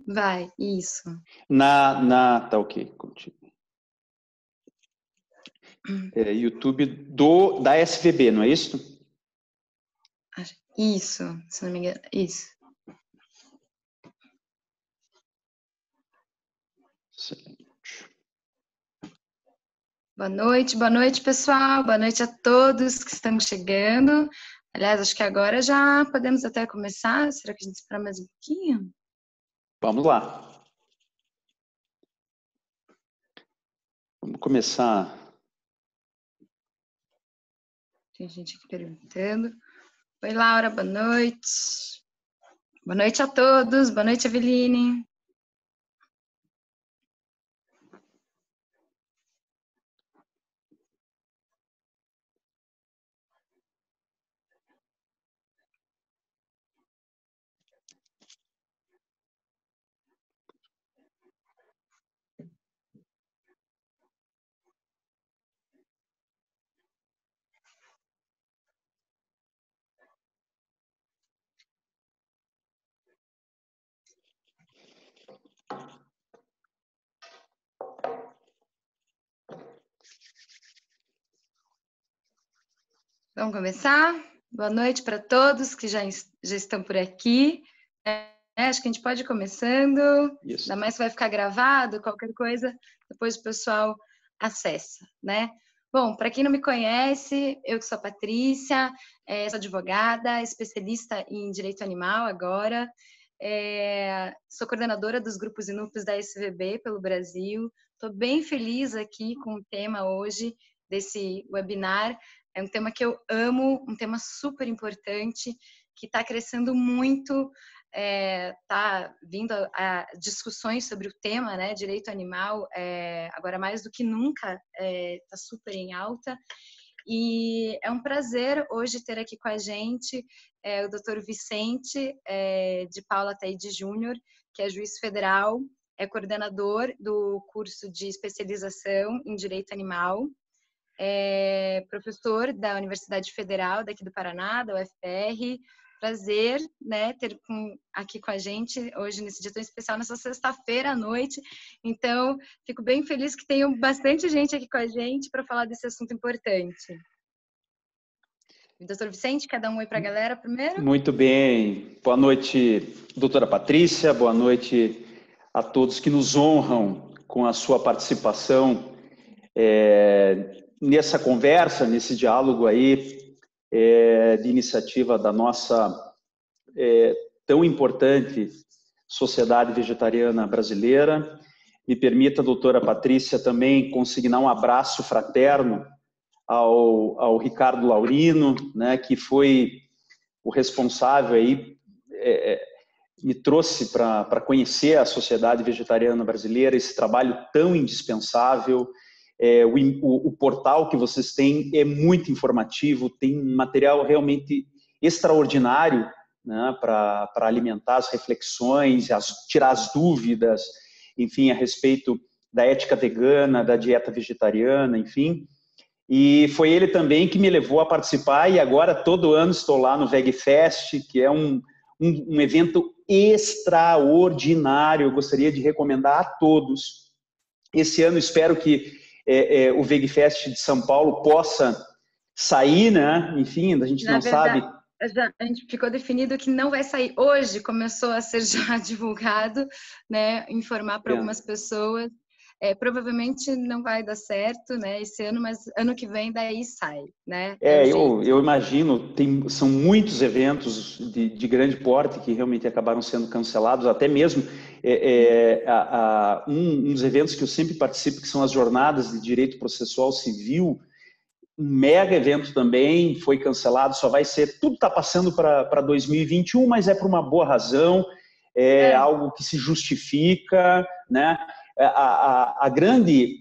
Vai, isso. Tá ok, contigo. YouTube da SVB, não é isso? Isso, se não me engano, isso. Excelente. Boa noite, pessoal. Boa noite a todos que estão chegando. Aliás, acho que agora já podemos até começar. Será que a gente espera mais um pouquinho? Vamos lá. Vamos começar. Tem gente aqui perguntando. Oi, Laura, boa noite. Boa noite a todos. Boa noite, Eveline. Vamos começar? Boa noite para todos que já estão por aqui. Acho que a gente pode ir começando. Isso. Ainda mais se vai ficar gravado, qualquer coisa, depois o pessoal acessa, né? Bom, para quem não me conhece, eu que sou a Patrícia, sou advogada, especialista em direito animal agora, sou coordenadora dos grupos e núcleos da SVB pelo Brasil. Estou bem feliz aqui com o tema hoje desse webinar. É um tema que eu amo, um tema super importante, que está crescendo muito, está vindo a discussões sobre o tema, né, direito animal, agora mais do que nunca, está super em alta. E é um prazer hoje ter aqui com a gente o Dr. Vicente de Paula Taide Júnior, que é juiz federal, é coordenador do curso de especialização em direito animal, professor da Universidade Federal daqui do Paraná, da UFR. Prazer, né, ter aqui com a gente hoje nesse dia tão especial, nessa sexta-feira à noite. Então, fico bem feliz que tenham bastante gente aqui com a gente para falar desse assunto importante. Doutor Vicente, quer dar um oi para a galera primeiro? Muito bem. Boa noite, doutora Patrícia. Boa noite a todos que nos honram com a sua participação nessa conversa, nesse diálogo aí de iniciativa da nossa tão importante Sociedade Vegetariana Brasileira. Me permita, doutora Patrícia, também consignar um abraço fraterno ao Ricardo Laurino, né, que foi o responsável aí, me trouxe para conhecer a Sociedade Vegetariana Brasileira, esse trabalho tão indispensável. O portal que vocês têm é muito informativo, tem um material realmente extraordinário, né, para alimentar as reflexões, tirar as dúvidas, enfim, a respeito da ética vegana, da dieta vegetariana, enfim. E foi ele também que me levou a participar, e agora todo ano estou lá no VegFest, que é um evento extraordinário. Eu gostaria de recomendar a todos. Esse ano espero que o VegFest de São Paulo possa sair, né? Enfim, a gente não sabe. A gente ficou definido que não vai sair hoje, começou a ser já divulgado, né? Informar para algumas pessoas. Provavelmente não vai dar certo, né, esse ano, mas ano que vem daí sai, né? Eu imagino, são muitos eventos de grande porte que realmente acabaram sendo cancelados, até mesmo um dos eventos que eu sempre participo, que são as jornadas de direito processual civil, um mega evento também foi cancelado, só vai ser, tudo está passando para 2021, mas é por uma boa razão, algo que se justifica, né?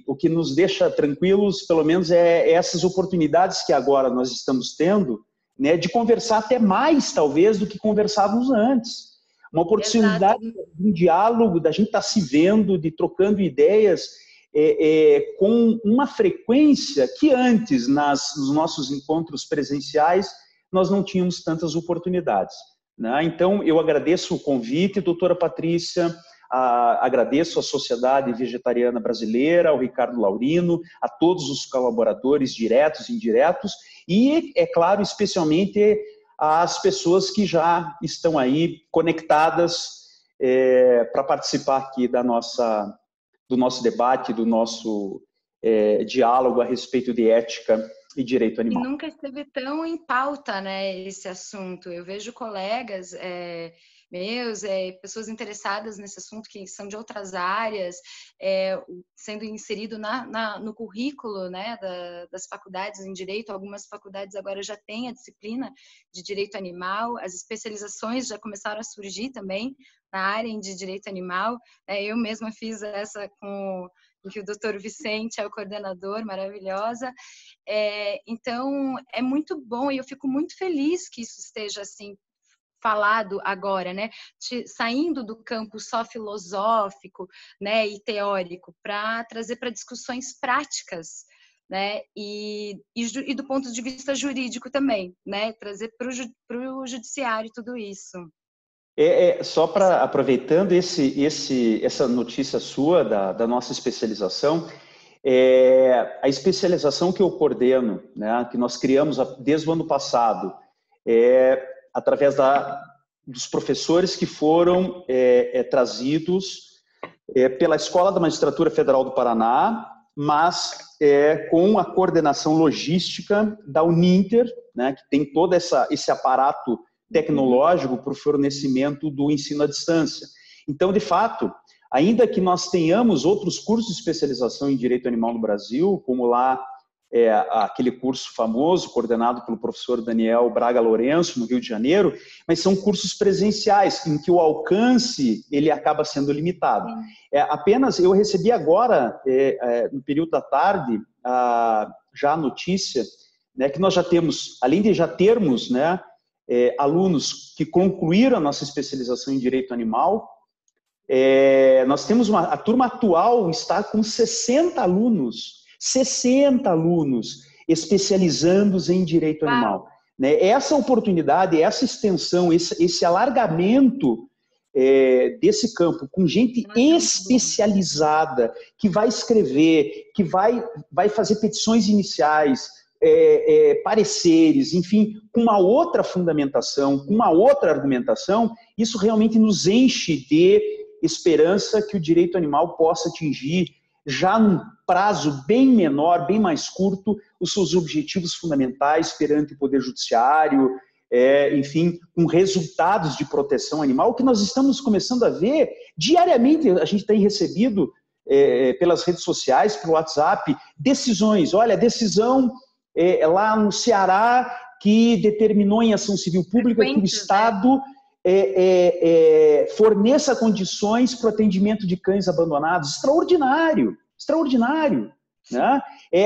O que nos deixa tranquilos, pelo menos, essas oportunidades que agora nós estamos tendo, né, de conversar até mais, talvez, do que conversávamos antes. Uma oportunidade de um diálogo, da gente estar se vendo, de trocando ideias com uma frequência que antes, nos nossos encontros presenciais, nós não tínhamos tantas oportunidades, né? Então, eu agradeço o convite, doutora Patrícia, Agradeço à Sociedade Vegetariana Brasileira, ao Ricardo Laurino, a todos os colaboradores diretos e indiretos e, é claro, especialmente às pessoas que já estão aí conectadas para participar aqui do nosso debate, do nosso diálogo a respeito de ética e direito animal. E nunca esteve tão em pauta, né, esse assunto. Eu vejo colegas meus, pessoas interessadas nesse assunto, que são de outras áreas, sendo inserido no currículo, né, das faculdades em direito. Algumas faculdades agora já têm a disciplina de direito animal, as especializações já começaram a surgir também na área de direito animal. Eu mesma fiz essa em que o doutor Vicente é o coordenador, maravilhosa. Então, é muito bom e eu fico muito feliz que isso esteja assim falado agora, né? Saindo do campo só filosófico, né, e teórico, para trazer para discussões práticas, né? E do ponto de vista jurídico também, né? Trazer para o judiciário tudo isso. Só para aproveitando essa notícia sua da nossa especialização, a especialização que eu coordeno, né, que nós criamos desde o ano passado, através dos professores que foram trazidos pela Escola da Magistratura Federal do Paraná, mas com a coordenação logística da Uninter, né, que tem todo esse aparato tecnológico para o fornecimento do ensino à distância. Então, de fato, ainda que nós tenhamos outros cursos de especialização em direito animal no Brasil, como lá aquele curso famoso, coordenado pelo professor Daniel Braga Lourenço, no Rio de Janeiro, mas são cursos presenciais, em que o alcance ele acaba sendo limitado. Apenas, eu recebi agora, no período da tarde, já a notícia, né, que nós já temos, além de já termos, né, alunos que concluíram a nossa especialização em direito animal, nós temos a turma atual está com 60 alunos especializando-se em direito animal. Né? Essa oportunidade, essa extensão, esse alargamento desse campo com gente especializada, que vai escrever, que vai fazer petições iniciais, pareceres, enfim, com uma outra fundamentação, com uma outra argumentação, isso realmente nos enche de esperança que o direito animal possa atingir, já num prazo bem menor, bem mais curto, os seus objetivos fundamentais perante o Poder Judiciário, enfim, com resultados de proteção animal, que nós estamos começando a ver diariamente. A gente tem recebido pelas redes sociais, pelo WhatsApp, decisões. Olha, decisão lá no Ceará que determinou em ação civil pública que o Estado forneça condições para o atendimento de cães abandonados. Extraordinário, extraordinário. Né?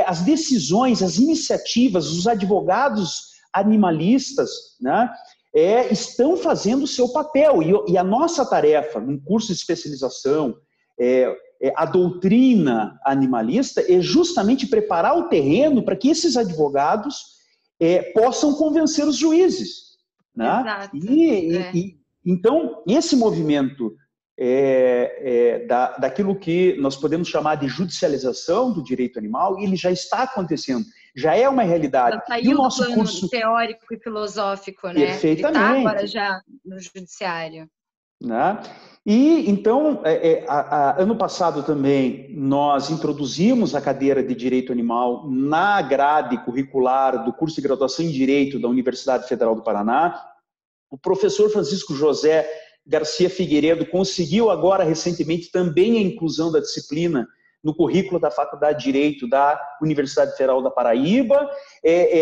As decisões, as iniciativas, os advogados animalistas, né, estão fazendo o seu papel. E a nossa tarefa, num curso de especialização, a doutrina animalista, é justamente preparar o terreno para que esses advogados possam convencer os juízes. Né? Exato. Então, esse movimento daquilo que nós podemos chamar de judicialização do direito animal, ele já está acontecendo, já é uma realidade. Já saiu e o nosso do plano curso teórico e filosófico, né? Perfeitamente. Ele está agora já no judiciário. Né? E, então, ano passado também, nós introduzimos a cadeira de Direito Animal na grade curricular do curso de graduação em Direito da Universidade Federal do Paraná. O professor Francisco José Garcia Figueiredo conseguiu agora, recentemente, também a inclusão da disciplina no currículo da Faculdade de Direito da Universidade Federal da Paraíba.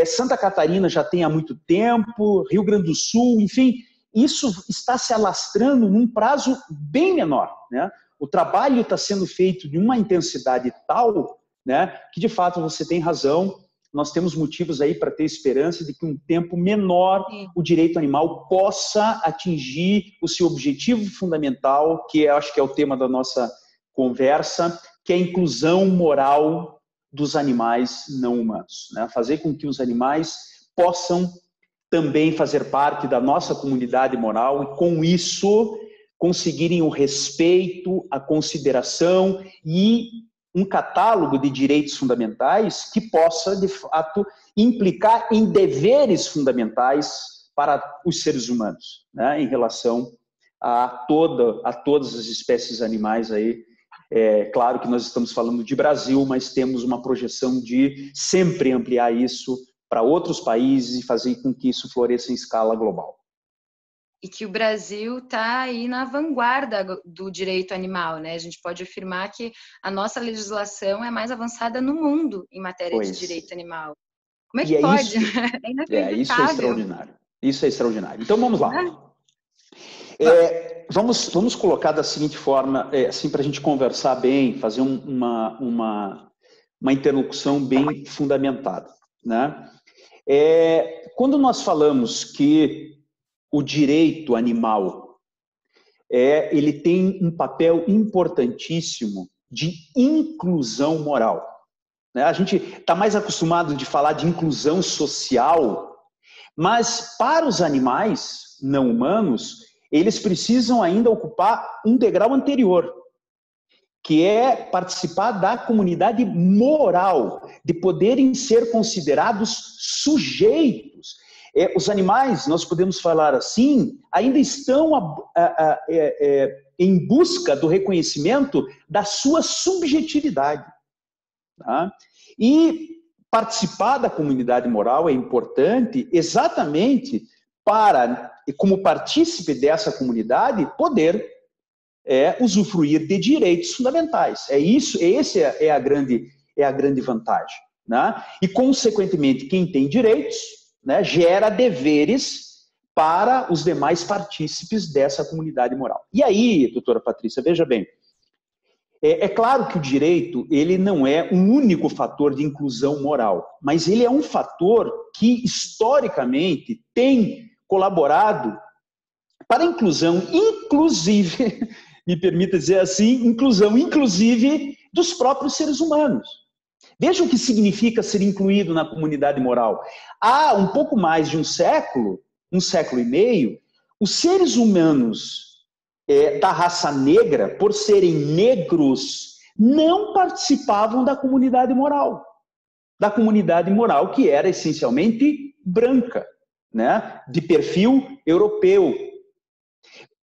Santa Catarina já tem há muito tempo, Rio Grande do Sul, enfim, isso está se alastrando num prazo bem menor. Né? O trabalho está sendo feito de uma intensidade tal, né, que, de fato, você tem razão, nós temos motivos aí para ter esperança de que um tempo menor o direito animal possa atingir o seu objetivo fundamental, que eu acho que é o tema da nossa conversa, que é a inclusão moral dos animais não humanos. Né? Fazer com que os animais possam também fazer parte da nossa comunidade moral e, com isso, conseguirem o respeito, a consideração e um catálogo de direitos fundamentais que possa, de fato, implicar em deveres fundamentais para os seres humanos, né, em relação a todas as espécies animais aí. Claro que nós estamos falando de Brasil, mas temos uma projeção de sempre ampliar isso para outros países e fazer com que isso floresça em escala global. E que o Brasil está aí na vanguarda do direito animal, né? A gente pode afirmar que a nossa legislação é mais avançada no mundo em matéria de direito animal. Como é que pode? É inacreditável. Isso é extraordinário. Isso é extraordinário. Então, vamos lá. Vamos colocar da seguinte forma, assim, para a gente conversar bem, fazer uma interlocução bem fundamentada, né? Quando nós falamos que o direito animal ele tem um papel importantíssimo de inclusão moral, né? A gente está mais acostumado de falar de inclusão social, mas para os animais não humanos, eles precisam ainda ocupar um degrau anterior, que é participar da comunidade moral, de poderem ser considerados sujeitos. Os animais, nós podemos falar assim, ainda estão em busca do reconhecimento da sua subjetividade. Tá? E participar da comunidade moral é importante exatamente para, como partícipe dessa comunidade, poder usufruir de direitos fundamentais. Essa é a grande vantagem, né? E, consequentemente, quem tem direitos, né, gera deveres para os demais partícipes dessa comunidade moral. E aí, doutora Patrícia, veja bem, é claro que o direito ele não é um único fator de inclusão moral, mas ele é um fator que, historicamente, tem colaborado para a inclusão, inclusive, me permita dizer assim, inclusão, inclusive, dos próprios seres humanos. Veja o que significa ser incluído na comunidade moral. Há um pouco mais de um século e meio, os seres humanos da raça negra, por serem negros, não participavam da comunidade moral. Da comunidade moral que era essencialmente branca, né? De perfil europeu.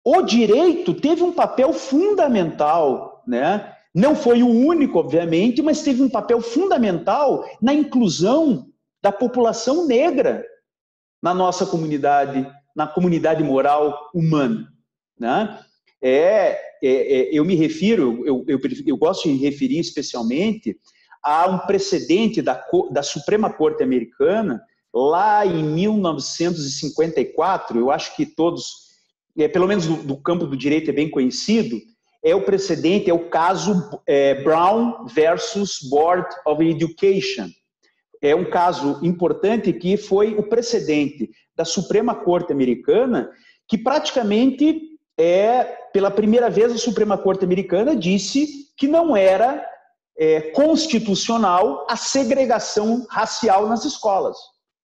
O direito teve um papel fundamental, né? Não foi o único, obviamente, mas teve um papel fundamental na inclusão da população negra na nossa comunidade, na comunidade moral humana, né? Eu me refiro, eu gosto de referir especialmente a um precedente da Suprema Corte Americana, lá em 1954, eu acho que todos, pelo menos do campo do direito é bem conhecido, o precedente, é o caso Brown versus Board of Education. É um caso importante que foi o precedente da Suprema Corte Americana, que praticamente, pela primeira vez, a Suprema Corte Americana disse que não era constitucional a segregação racial nas escolas,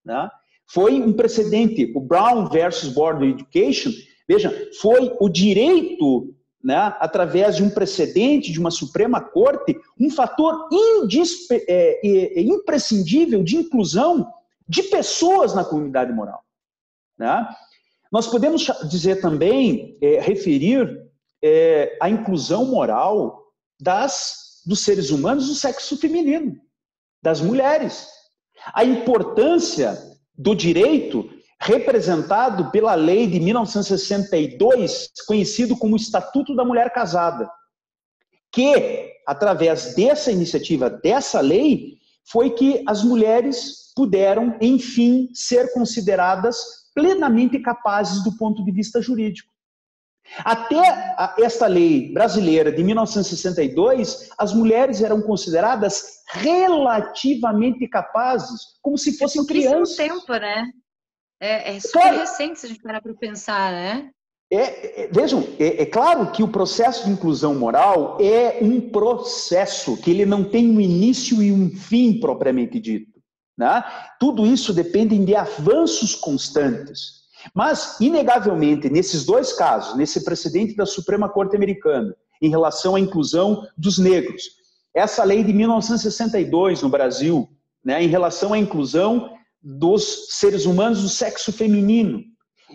né? Foi um precedente, o Brown versus Board of Education, veja, foi o direito, né, através de um precedente de uma Suprema Corte, um fator imprescindível de inclusão de pessoas na comunidade moral, né? Nós podemos dizer também, referir a inclusão moral dos seres humanos do sexo feminino, das mulheres. A importância do direito representado pela lei de 1962, conhecido como Estatuto da Mulher Casada, que, através dessa iniciativa, dessa lei, foi que as mulheres puderam, enfim, ser consideradas plenamente capazes do ponto de vista jurídico. Até esta lei brasileira de 1962, as mulheres eram consideradas relativamente capazes, como se fossem crianças. Tempo, né? É super recente se a gente parar para pensar, né? Vejam, é claro que o processo de inclusão moral é um processo que ele não tem um início e um fim propriamente dito, né? Tudo isso depende de avanços constantes. Mas, inegavelmente, nesses dois casos, nesse precedente da Suprema Corte Americana, em relação à inclusão dos negros, essa lei de 1962 no Brasil, né, em relação à inclusão dos seres humanos do sexo feminino.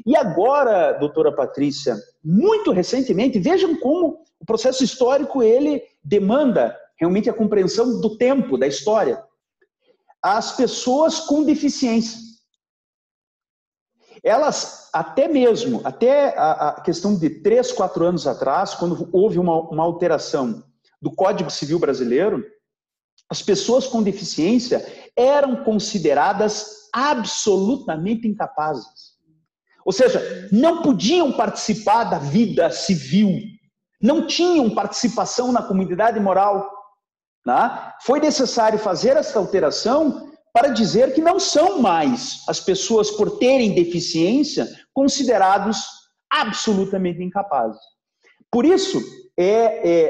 E agora, doutora Patrícia, muito recentemente, vejam como o processo histórico ele demanda realmente a compreensão do tempo, da história. As pessoas com deficiência. Elas, até a questão de 3, 4 anos atrás, quando houve uma alteração do Código Civil brasileiro, as pessoas com deficiência eram consideradas absolutamente incapazes. Ou seja, não podiam participar da vida civil, não tinham participação na comunidade moral. Né? Foi necessário fazer essa alteração para dizer que não são mais as pessoas, por terem deficiência, considerados absolutamente incapazes. Por isso,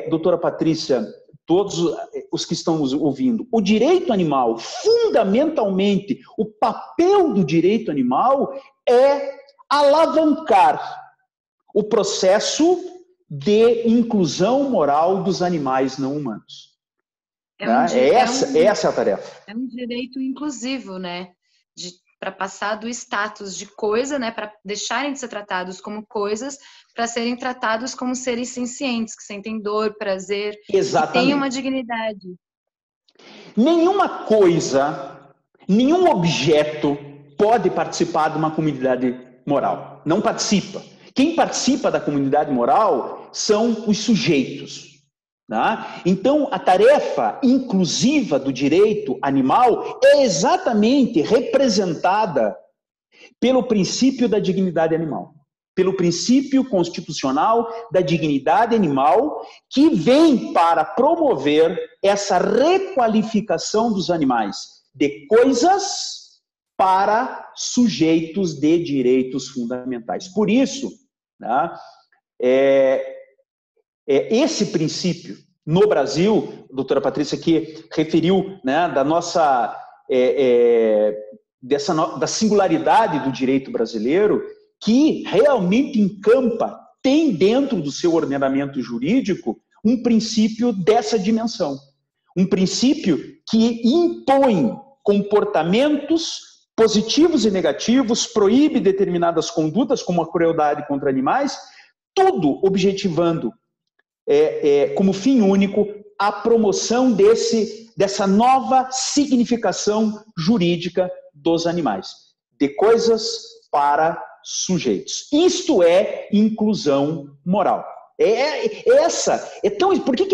doutora Patrícia, todos os que estão nos ouvindo, o direito animal, fundamentalmente, o papel do direito animal é alavancar o processo de inclusão moral dos animais não humanos. Essa é a tarefa. É um direito inclusivo, né? Para passar do status de coisa, né? Para deixarem de ser tratados como coisas, para serem tratados como seres sencientes, que sentem dor, prazer, exatamente, que têm uma dignidade. Nenhuma coisa, nenhum objeto pode participar de uma comunidade moral. Não participa. Quem participa da comunidade moral são os sujeitos. Tá? Então, a tarefa inclusiva do direito animal é exatamente representada pelo princípio da dignidade animal, pelo princípio constitucional da dignidade animal, que vem para promover essa requalificação dos animais de coisas para sujeitos de direitos fundamentais. Por isso, tá? Esse princípio, no Brasil, a doutora Patrícia que referiu, né, da nossa, da singularidade do direito brasileiro, que realmente encampa, tem dentro do seu ordenamento jurídico um princípio dessa dimensão. Um princípio que impõe comportamentos positivos e negativos, proíbe determinadas condutas, como a crueldade contra animais, tudo objetivando como fim único a promoção dessa nova significação jurídica dos animais, de coisas para sujeitos. Isto é inclusão moral. Por que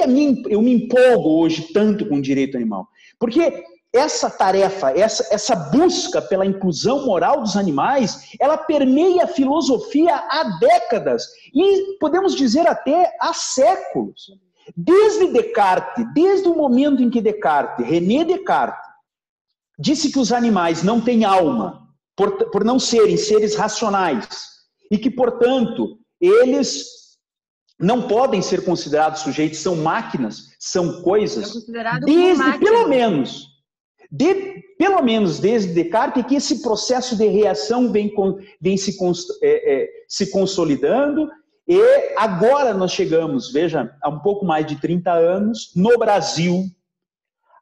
eu me empolgo hoje tanto com o direito animal? Porque essa tarefa, essa busca pela inclusão moral dos animais, ela permeia a filosofia há décadas e podemos dizer até há séculos. Desde Descartes, desde o momento em que René Descartes, disse que os animais não têm alma, por não serem seres racionais, e que, portanto, eles não podem ser considerados sujeitos, são máquinas, são coisas, pelo menos desde Descartes, que esse processo de reação vem se consolidando, e agora nós chegamos, veja, há um pouco mais de 30 anos, no Brasil,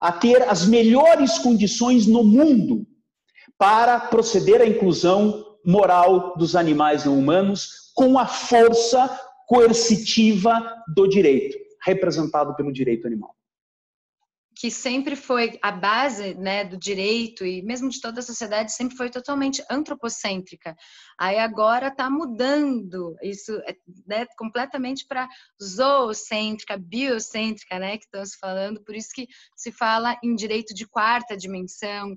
a ter as melhores condições no mundo para proceder à inclusão moral dos animais não humanos com a força coercitiva do direito, representado pelo direito animal. Que sempre foi a base, né, do direito e mesmo de toda a sociedade, sempre foi totalmente antropocêntrica. Aí agora está mudando isso, né, completamente para zoocêntrica, biocêntrica, né, que estamos falando. Por isso que se fala em direito de quarta dimensão,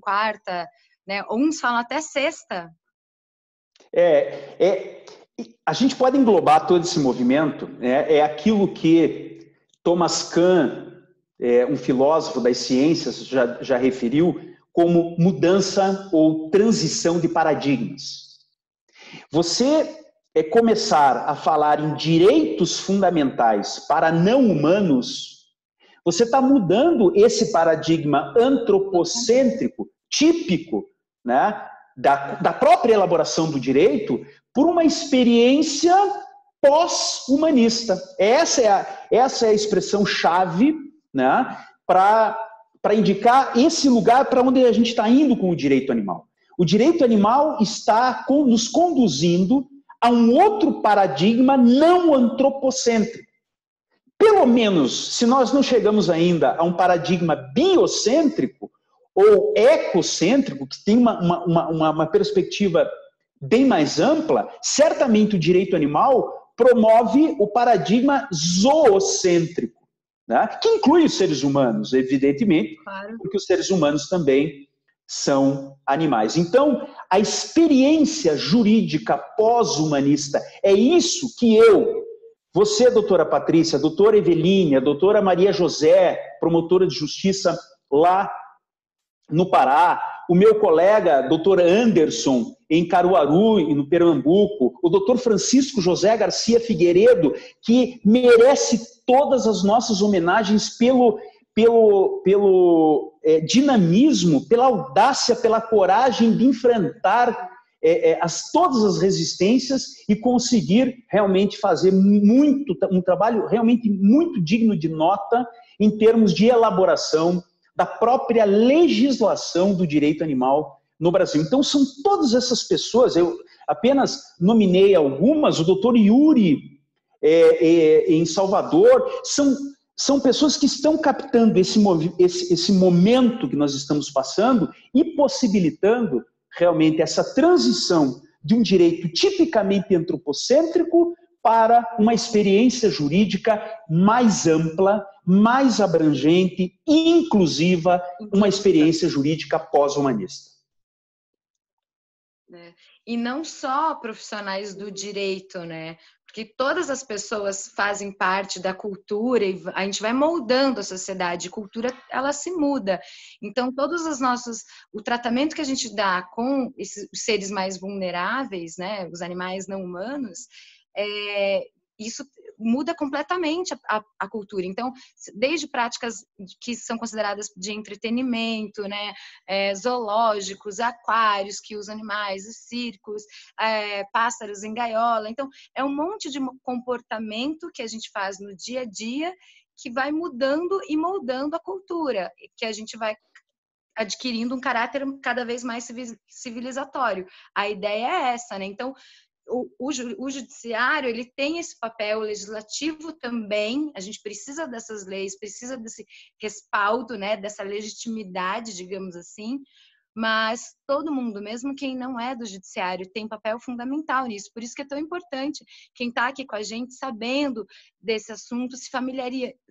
né, uns falam até sexta. A gente pode englobar todo esse movimento, né, aquilo que Thomas Kuhn, um filósofo das ciências, já referiu como mudança ou transição de paradigmas. Você começar a falar em direitos fundamentais para não humanos, você está mudando esse paradigma antropocêntrico, típico, né, da própria elaboração do direito por uma experiência pós-humanista. Essa é a expressão-chave, né, para indicar esse lugar para onde a gente está indo com o direito animal. O direito animal está nos conduzindo a um outro paradigma não antropocêntrico. Pelo menos, se nós não chegamos ainda a um paradigma biocêntrico ou ecocêntrico, que tem uma perspectiva bem mais ampla, certamente o direito animal promove o paradigma zoocêntrico, né? Que inclui os seres humanos, evidentemente, claro, porque os seres humanos também são animais. Então, a experiência jurídica pós-humanista é isso que você, doutora Patrícia, doutora Eveline, a doutora Maria José, promotora de justiça lá no Pará, o meu colega, doutor Anderson, em Caruaru, no Pernambuco, o doutor Francisco José Garcia Figueiredo, que merece todas as nossas homenagens pelo dinamismo, pela audácia, pela coragem de enfrentar todas as resistências e conseguir realmente fazer um trabalho realmente muito digno de nota em termos de elaboração da própria legislação do direito animal no Brasil. Então, são todas essas pessoas, eu apenas nominei algumas, o doutor Yuri, em Salvador, são pessoas que estão captando esse momento que nós estamos passando e possibilitando realmente essa transição de um direito tipicamente antropocêntrico para uma experiência jurídica mais ampla, mais abrangente, inclusiva, uma experiência jurídica pós-humanista. E não só profissionais do direito, né? Porque todas as pessoas fazem parte da cultura e a gente vai moldando a sociedade. A cultura, ela se muda. Então, o tratamento que a gente dá com os seres mais vulneráveis, né? Os animais não humanos, isso muda completamente a cultura. Então, desde práticas que são consideradas de entretenimento, né, zoológicos, aquários que usam animais, os circos, pássaros em gaiola. Então, é um monte de comportamento que a gente faz no dia a dia que vai mudando e moldando a cultura, que a gente vai adquirindo um caráter cada vez mais civilizatório. A ideia é essa, né? Então, o judiciário, ele tem esse papel, legislativo também, a gente precisa dessas leis, precisa desse respaldo, né, dessa legitimidade, digamos assim, mas todo mundo, mesmo quem não é do judiciário, tem papel fundamental nisso. Por isso que é tão importante quem está aqui com a gente, sabendo desse assunto, se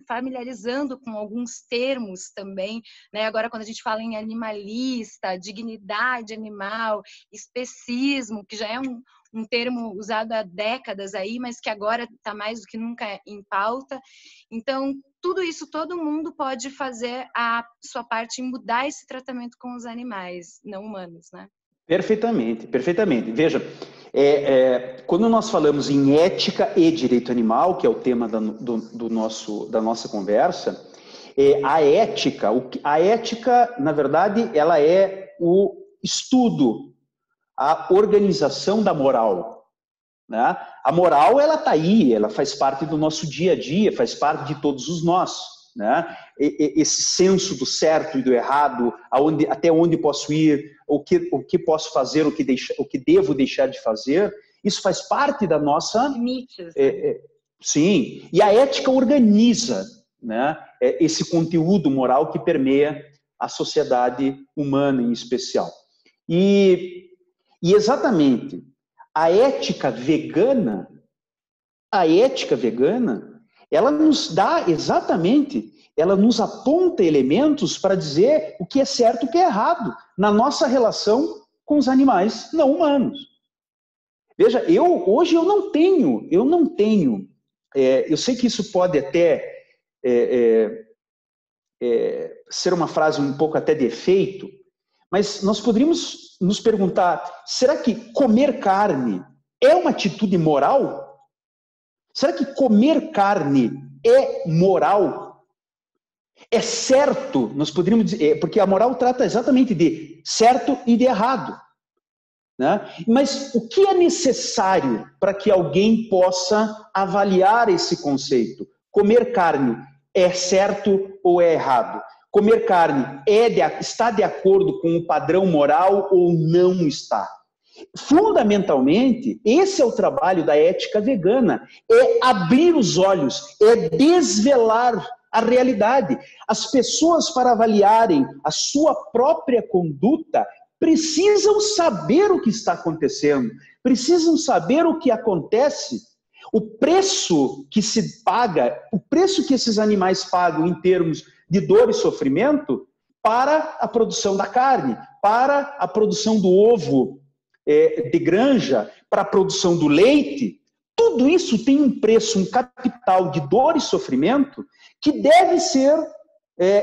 familiarizando com alguns termos também, né? Agora, quando a gente fala em animalista, dignidade animal, especismo, que já é um termo usado há décadas aí, mas que agora está mais do que nunca em pauta. Então, tudo isso, todo mundo pode fazer a sua parte em mudar esse tratamento com os animais não humanos, né? Perfeitamente, perfeitamente. Veja, quando nós falamos em ética e direito animal, que é o tema da nossa conversa, a ética, na verdade, ela é o estudo, a organização da moral, né? A moral, ela está aí, ela faz parte do nosso dia a dia, faz parte de todos os nós, né? Esse senso do certo e do errado, até onde posso ir, o que posso fazer, o que devo deixar de fazer, isso faz parte da nossa... Limites. Sim, e a ética organiza, né, esse conteúdo moral que permeia a sociedade humana em especial. E exatamente, a ética vegana, ela nos dá exatamente, ela nos aponta elementos para dizer o que é certo e o que é errado na nossa relação com os animais não humanos. Veja, hoje eu não tenho, eu sei que isso pode até ser uma frase um pouco até de efeito, mas nós poderíamos nos perguntar, será que comer carne é uma atitude moral? Será que comer carne é moral? É certo? Nós poderíamos dizer, porque a moral trata exatamente de certo e de errado. né? Mas o que é necessário para que alguém possa avaliar esse conceito? Comer carne é certo ou é errado? Comer carne está de acordo com o padrão moral ou não está? Fundamentalmente, esse é o trabalho da ética vegana, é abrir os olhos, é desvelar a realidade. As pessoas, para avaliarem a sua própria conduta, precisam saber o que está acontecendo, precisam saber o que acontece, o preço que se paga, o preço que esses animais pagam em termos de dor e sofrimento para a produção da carne, para a produção do ovo de granja, para a produção do leite. Tudo isso tem um preço, um capital de dor e sofrimento que deve ser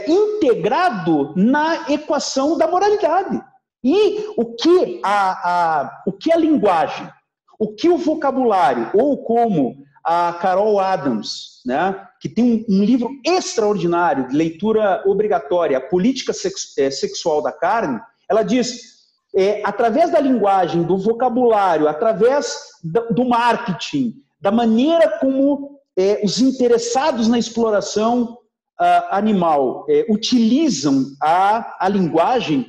integrado na equação da moralidade. E o que a linguagem, o que o vocabulário, ou como a Carol Adams, né, que tem um livro extraordinário de leitura obrigatória, A Política Sexual da Carne, ela diz, através da linguagem, do vocabulário, através do marketing, da maneira como os interessados na exploração animal utilizam a linguagem,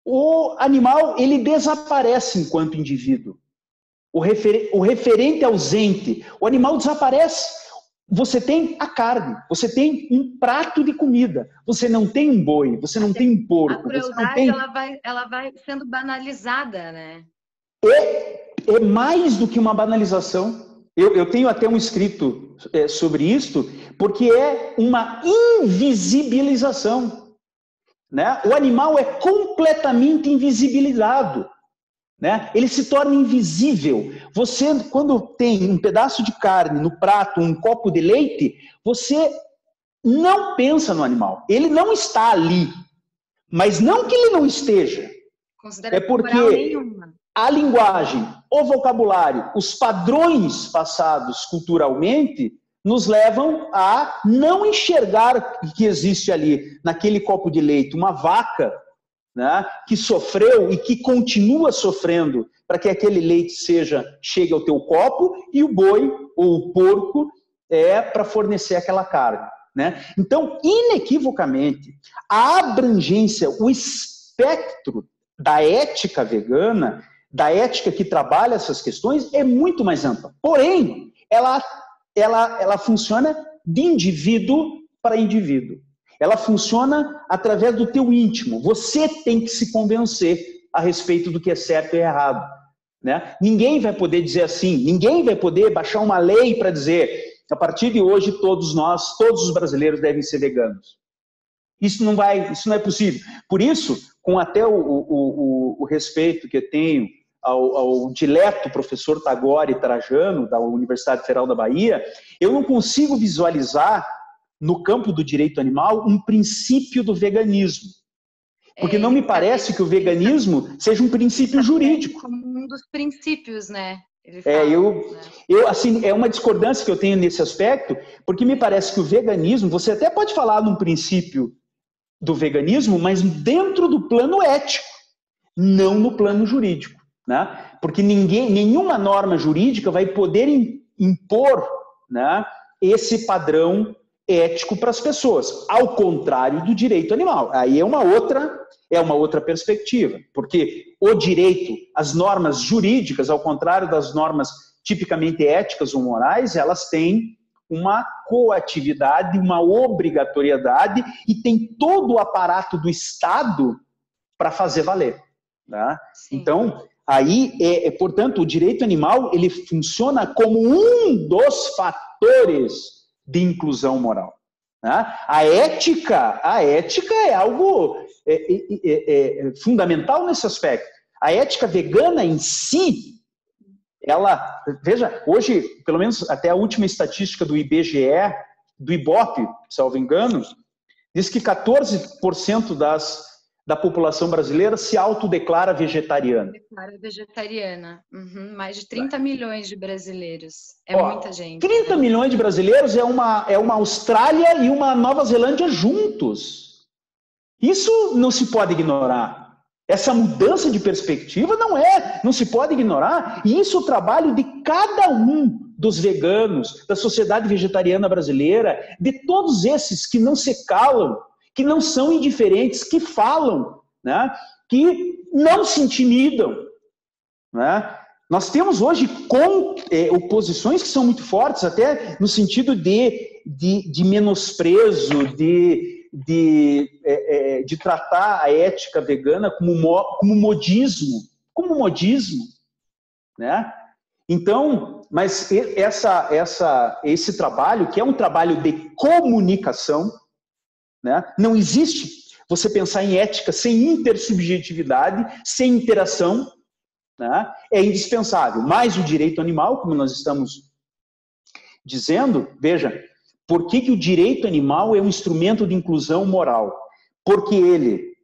o animal ele desaparece enquanto indivíduo. O referente ausente, o animal desaparece. Você tem a carne, você tem um prato de comida, você não tem um boi, você não tem um porco. A crueldade, ela vai sendo banalizada, né? É mais do que uma banalização. Eu tenho até um escrito sobre isto, porque é uma invisibilização, né? O animal é completamente invisibilizado, né? Ele se torna invisível. Você, quando tem um pedaço de carne no prato, um copo de leite, você não pensa no animal. Ele não está ali. Mas não que ele não esteja. É porque a linguagem, o vocabulário, os padrões passados culturalmente nos levam a não enxergar que existe ali, naquele copo de leite, uma vaca, né, que sofreu e que continua sofrendo para que aquele leite chegue ao teu copo, e o boi ou o porco para fornecer aquela carne, né? Então, inequivocamente, a abrangência, o espectro da ética vegana, da ética que trabalha essas questões, é muito mais ampla. Porém, ela funciona de indivíduo para indivíduo. Ela funciona através do teu íntimo. Você tem que se convencer a respeito do que é certo e errado, né? Ninguém vai poder dizer assim, ninguém vai poder baixar uma lei para dizer, a partir de hoje, todos os brasileiros devem ser veganos. Isso não é possível. Por isso, com até o respeito que eu tenho ao dileto professor Tagore Trajano, da Universidade Federal da Bahia, eu não consigo visualizar no campo do direito animal um princípio do veganismo. Porque não me parece que o veganismo seja um princípio jurídico. Como um dos princípios, né? Assim, é uma discordância que eu tenho nesse aspecto, porque me parece que o veganismo, você até pode falar num princípio do veganismo, mas dentro do plano ético, não no plano jurídico, né? Porque nenhuma norma jurídica vai poder impor, né, esse padrão ético para as pessoas, ao contrário do direito animal. Aí é uma outra perspectiva, porque o direito, as normas jurídicas, ao contrário das normas tipicamente éticas ou morais, elas têm uma coatividade, uma obrigatoriedade e tem todo o aparato do Estado para fazer valer, né? Então, aí, portanto, o direito animal ele funciona como um dos fatores de inclusão moral, né? A ética é algo fundamental nesse aspecto. A ética vegana em si, veja, hoje, pelo menos até a última estatística do IBGE, do IBOP, salvo engano, diz que 14% da população brasileira se autodeclara vegetariana. Declara vegetariana. Uhum. Mais de 30 milhões de brasileiros. Muita gente. 30 milhões de brasileiros é uma Austrália e uma Nova Zelândia juntos. Isso não se pode ignorar. Essa mudança de perspectiva não se pode ignorar. E isso é o trabalho de cada um dos veganos, da sociedade vegetariana brasileira, de todos esses que não se calam, que não são indiferentes, que falam, né? Que não se intimidam, né? Nós temos hoje oposições que são muito fortes, até no sentido de menosprezo, de tratar a ética vegana como modismo, né? Então, mas esse trabalho, que é um trabalho de comunicação, né? Não existe você pensar em ética sem intersubjetividade, sem interação, né? É indispensável. Mas o direito animal, como nós estamos dizendo, veja, por que o direito animal é um instrumento de inclusão moral? Porque ele,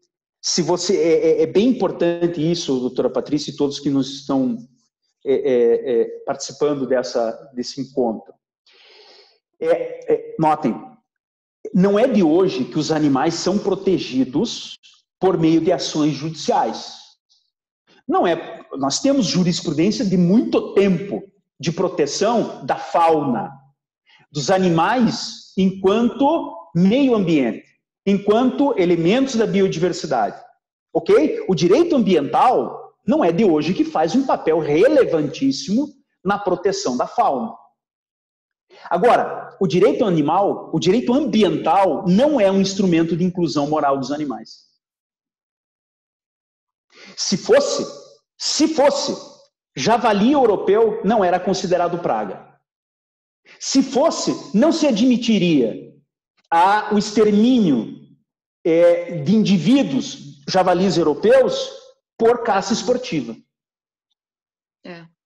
se você é bem importante isso, doutora Patrícia, e todos que nos estão participando desse encontro. Notem, não é de hoje que os animais são protegidos por meio de ações judiciais. Não é. Nós temos jurisprudência de muito tempo de proteção da fauna, dos animais enquanto meio ambiente, enquanto elementos da biodiversidade. Ok? O direito ambiental não é de hoje que faz um papel relevantíssimo na proteção da fauna. Agora, o direito animal, o direito ambiental não é um instrumento de inclusão moral dos animais. Se fosse, javali europeu não era considerado praga. Se fosse, não se admitiria o extermínio de indivíduos javalis europeus por caça esportiva.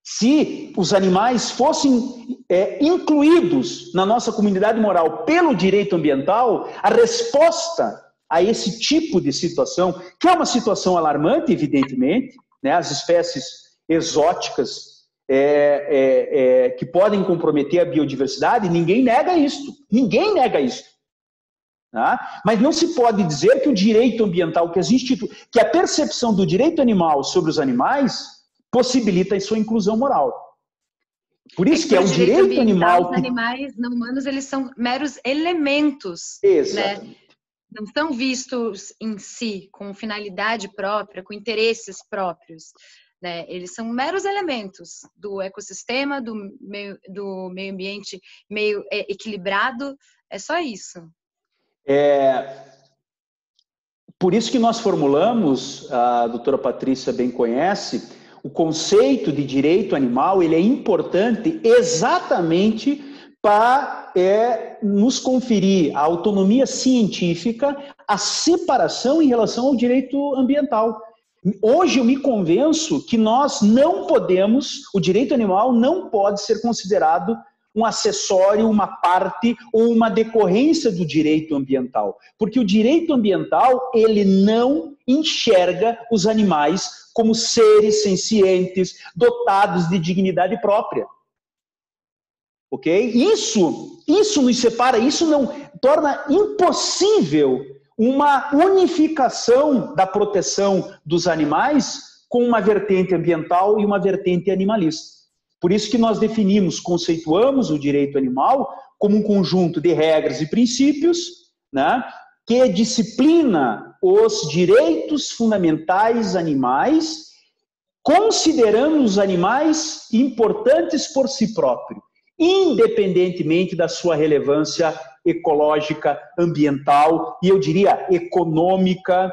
Se os animais fossem incluídos na nossa comunidade moral pelo direito ambiental, a resposta a esse tipo de situação, que é uma situação alarmante, evidentemente, né, as espécies exóticas que podem comprometer a biodiversidade, ninguém nega isso. Ninguém nega isso. Tá? Mas não se pode dizer que o direito ambiental, que a percepção do direito animal sobre os animais possibilita a sua inclusão moral. Por isso que é o direito animal... Os animais não humanos, eles são meros elementos. Exatamente. Né? Não são vistos em si, com finalidade própria, com interesses próprios. Né? Eles são meros elementos do ecossistema, do meio ambiente meio equilibrado. É só isso. Por isso que nós formulamos, a doutora Patrícia bem conhece, o conceito de direito animal, ele é importante exatamente para nos conferir a autonomia científica, a separação em relação ao direito ambiental. Hoje eu me convenço que nós não podemos, o direito animal não pode ser considerado um acessório, uma parte ou uma decorrência do direito ambiental. Porque o direito ambiental, ele não enxerga os animais como seres sencientes, dotados de dignidade própria. Ok? Isso nos separa, isso não torna impossível uma unificação da proteção dos animais com uma vertente ambiental e uma vertente animalista. Por isso que nós conceituamos o direito animal como um conjunto de regras e princípios, né, que disciplina os direitos fundamentais animais, considerando os animais importantes por si próprios, independentemente da sua relevância ecológica, ambiental e, eu diria, econômica,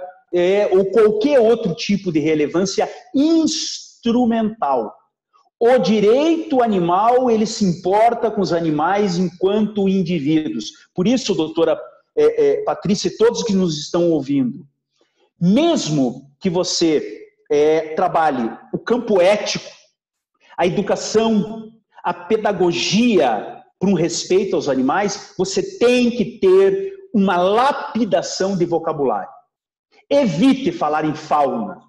ou qualquer outro tipo de relevância instrumental. O direito animal, ele se importa com os animais enquanto indivíduos. Por isso, doutora Patrícia e todos que nos estão ouvindo, mesmo que você trabalhe o campo ético, a educação, a pedagogia para um respeito aos animais, você tem que ter uma lapidação de vocabulário. Evite falar em fauna.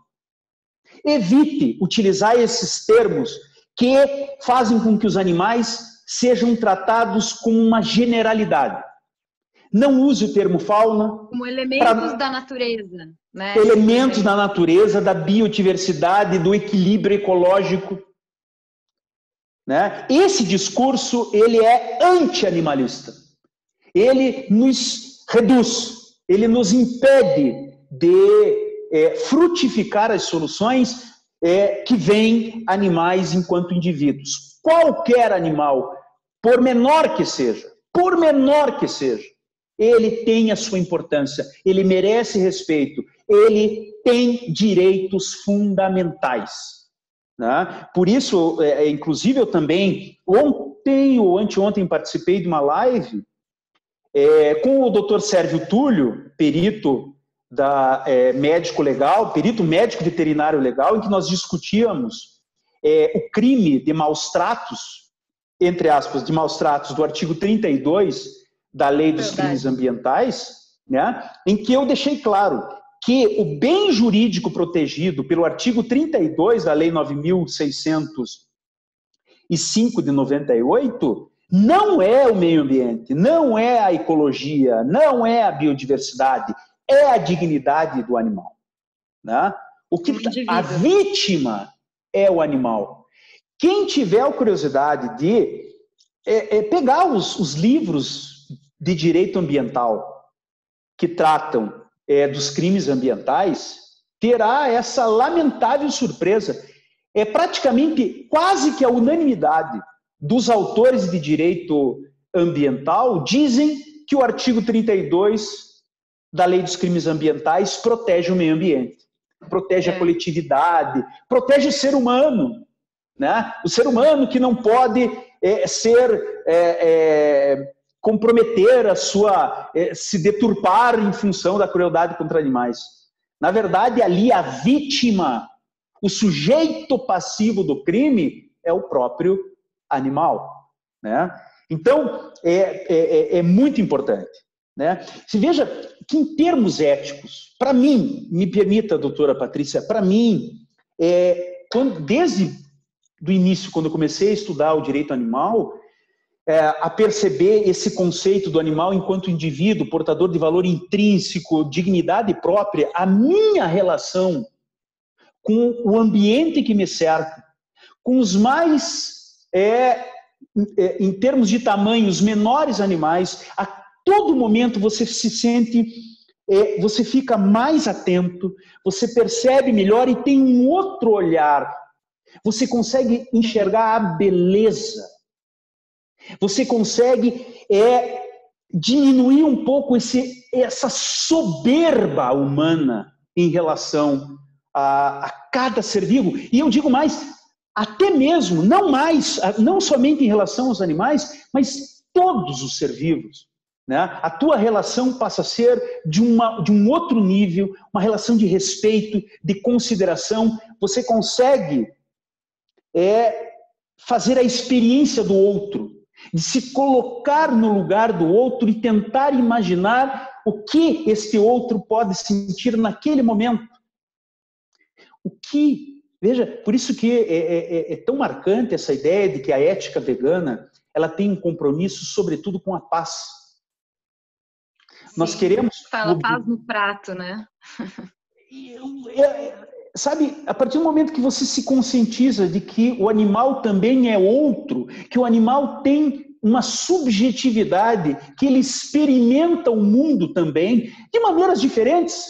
Evite utilizar esses termos que fazem com que os animais sejam tratados como uma generalidade. Não use o termo fauna. Como elementos da natureza, né? Elementos da natureza, da biodiversidade, do equilíbrio ecológico. Né? Esse discurso, ele é anti-animalista. Ele nos reduz, ele nos impede de frutificar as soluções que veem animais enquanto indivíduos. Qualquer animal, por menor que seja, ele tem a sua importância, ele merece respeito, ele tem direitos fundamentais. Né? Por isso, inclusive, eu também, ontem ou anteontem, participei de uma live com o Dr. Sérgio Túlio, perito médico legal, perito médico veterinário legal, em que nós discutíamos o crime de maus tratos, entre aspas, de maus tratos do artigo 32 da Lei dos Crimes Ambientais, né? Em que eu deixei claro que o bem jurídico protegido pelo artigo 32 da Lei 9.605 de 98 não é o meio ambiente, não é a ecologia, não é a biodiversidade, é a dignidade do animal. Né? A vítima é o animal. Quem tiver a curiosidade de pegar os livros de direito ambiental que tratam dos crimes ambientais, terá essa lamentável surpresa. É praticamente quase que a unanimidade dos autores de direito ambiental dizem que o artigo 32 da Lei dos Crimes Ambientais protege o meio ambiente, protege a coletividade, protege o ser humano, né? O ser humano que não pode comprometer se deturpar em função da crueldade contra animais. Na verdade, ali a vítima, o sujeito passivo do crime é o próprio animal, né? Então, é muito importante, né? Se veja que em termos éticos, para mim, me permita, doutora Patrícia, para mim, desde do início, quando eu comecei a estudar o direito animal, a perceber esse conceito do animal enquanto indivíduo, portador de valor intrínseco, dignidade própria, a minha relação com o ambiente que me cerca, com os mais, em termos de tamanho, os menores animais, a todo momento você se sente, você fica mais atento, você percebe melhor e tem um outro olhar. Você consegue enxergar a beleza. Você consegue diminuir um pouco essa soberba humana em relação a cada ser vivo. E eu digo mais, até mesmo, não somente em relação aos animais, mas todos os ser vivos. Né? A tua relação passa a ser de um outro nível, uma relação de respeito, de consideração. Você consegue fazer a experiência do outro, de se colocar no lugar do outro e tentar imaginar o que este outro pode sentir naquele momento. Veja, por isso que é tão marcante essa ideia de que a ética vegana ela tem um compromisso, sobretudo, com a paz. Sim, nós queremos... Fala paz no prato, né? Sabe, a partir do momento que você se conscientiza de que o animal também é outro, que o animal tem uma subjetividade, que ele experimenta o mundo também, de maneiras diferentes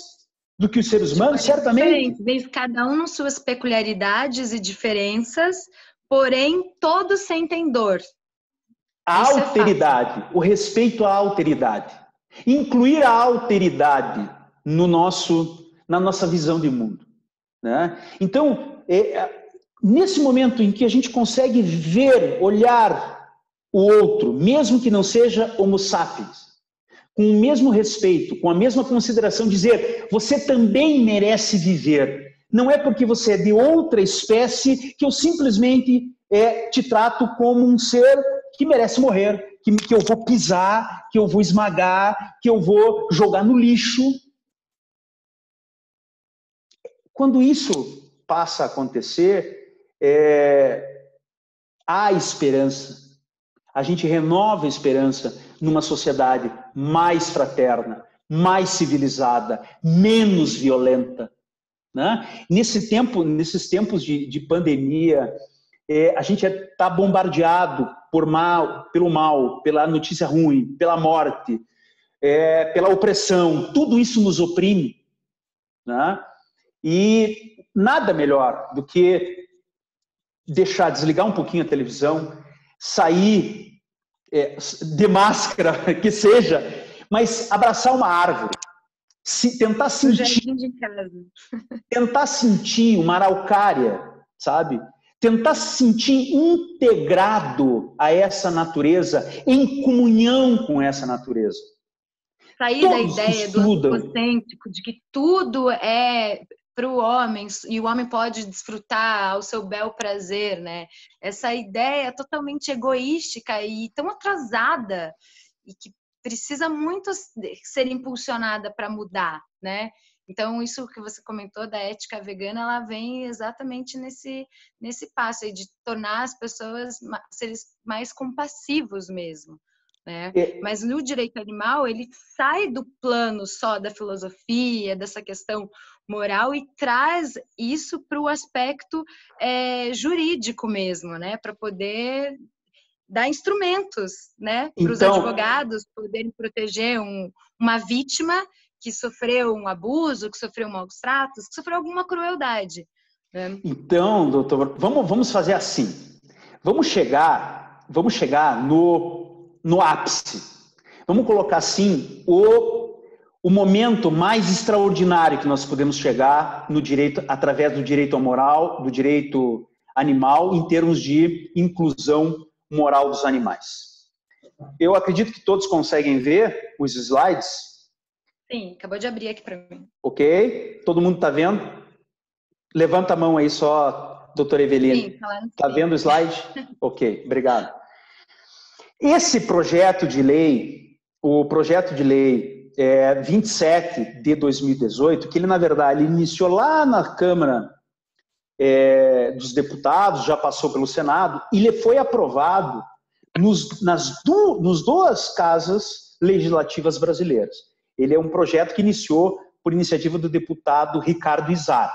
do que os seres humanos, certamente. Diferentes, cada um com suas peculiaridades e diferenças, porém todos sentem dor. A alteridade, o respeito à alteridade. Incluir a alteridade na nossa visão de mundo. Né? Então, nesse momento em que a gente consegue ver, olhar o outro, mesmo que não seja homo sapiens, com o mesmo respeito, com a mesma consideração, dizer, você também merece viver. Não é porque você é de outra espécie que eu simplesmente te trato como um ser que merece morrer, que eu vou pisar, que eu vou esmagar, que eu vou jogar no lixo. Quando isso passa a acontecer, há esperança. A gente renova a esperança numa sociedade mais fraterna, mais civilizada, menos violenta, né? Nesses tempos de pandemia, a gente está bombardeado pelo mal, pela notícia ruim, pela morte, pela opressão. Tudo isso nos oprime, né? E nada melhor do que desligar um pouquinho a televisão, sair de máscara, que seja, mas abraçar uma árvore, tentar sentir uma araucária, sabe? Tentar se sentir integrado a essa natureza, em comunhão com essa natureza. Sair da ideia do antropocêntrico, de que tudo é para o homem, e o homem pode desfrutar ao seu bel prazer, né? Essa ideia totalmente egoística e tão atrasada, e que precisa muito ser impulsionada para mudar, né? Então, isso que você comentou da ética vegana, ela vem exatamente nesse passo aí de tornar as pessoas seres mais compassivos mesmo, né? Mas no direito animal, ele sai do plano só da filosofia, dessa questão moral, e traz isso para o aspecto jurídico mesmo, né? Para poder dar instrumentos, né? Para os advogados poderem proteger uma vítima que sofreu um abuso, que sofreu maus tratos, que sofreu alguma crueldade, né? Então, doutor, vamos fazer assim. Vamos chegar no ápice. Vamos colocar assim o momento mais extraordinário que nós podemos chegar no direito, através do direito moral, do direito animal, em termos de inclusão moral dos animais. Eu acredito que todos conseguem ver os slides. Sim, acabou de abrir aqui para mim. Ok? Todo mundo está vendo? Levanta a mão aí só, doutora Eveline. Sim, está vendo o slide? Ok, obrigado. Esse projeto de lei, o projeto de lei 27 de 2018, que ele, na verdade, iniciou lá na Câmara dos Deputados, já passou pelo Senado, e ele foi aprovado nas duas casas legislativas brasileiras. Ele é um projeto que iniciou por iniciativa do deputado Ricardo Izar.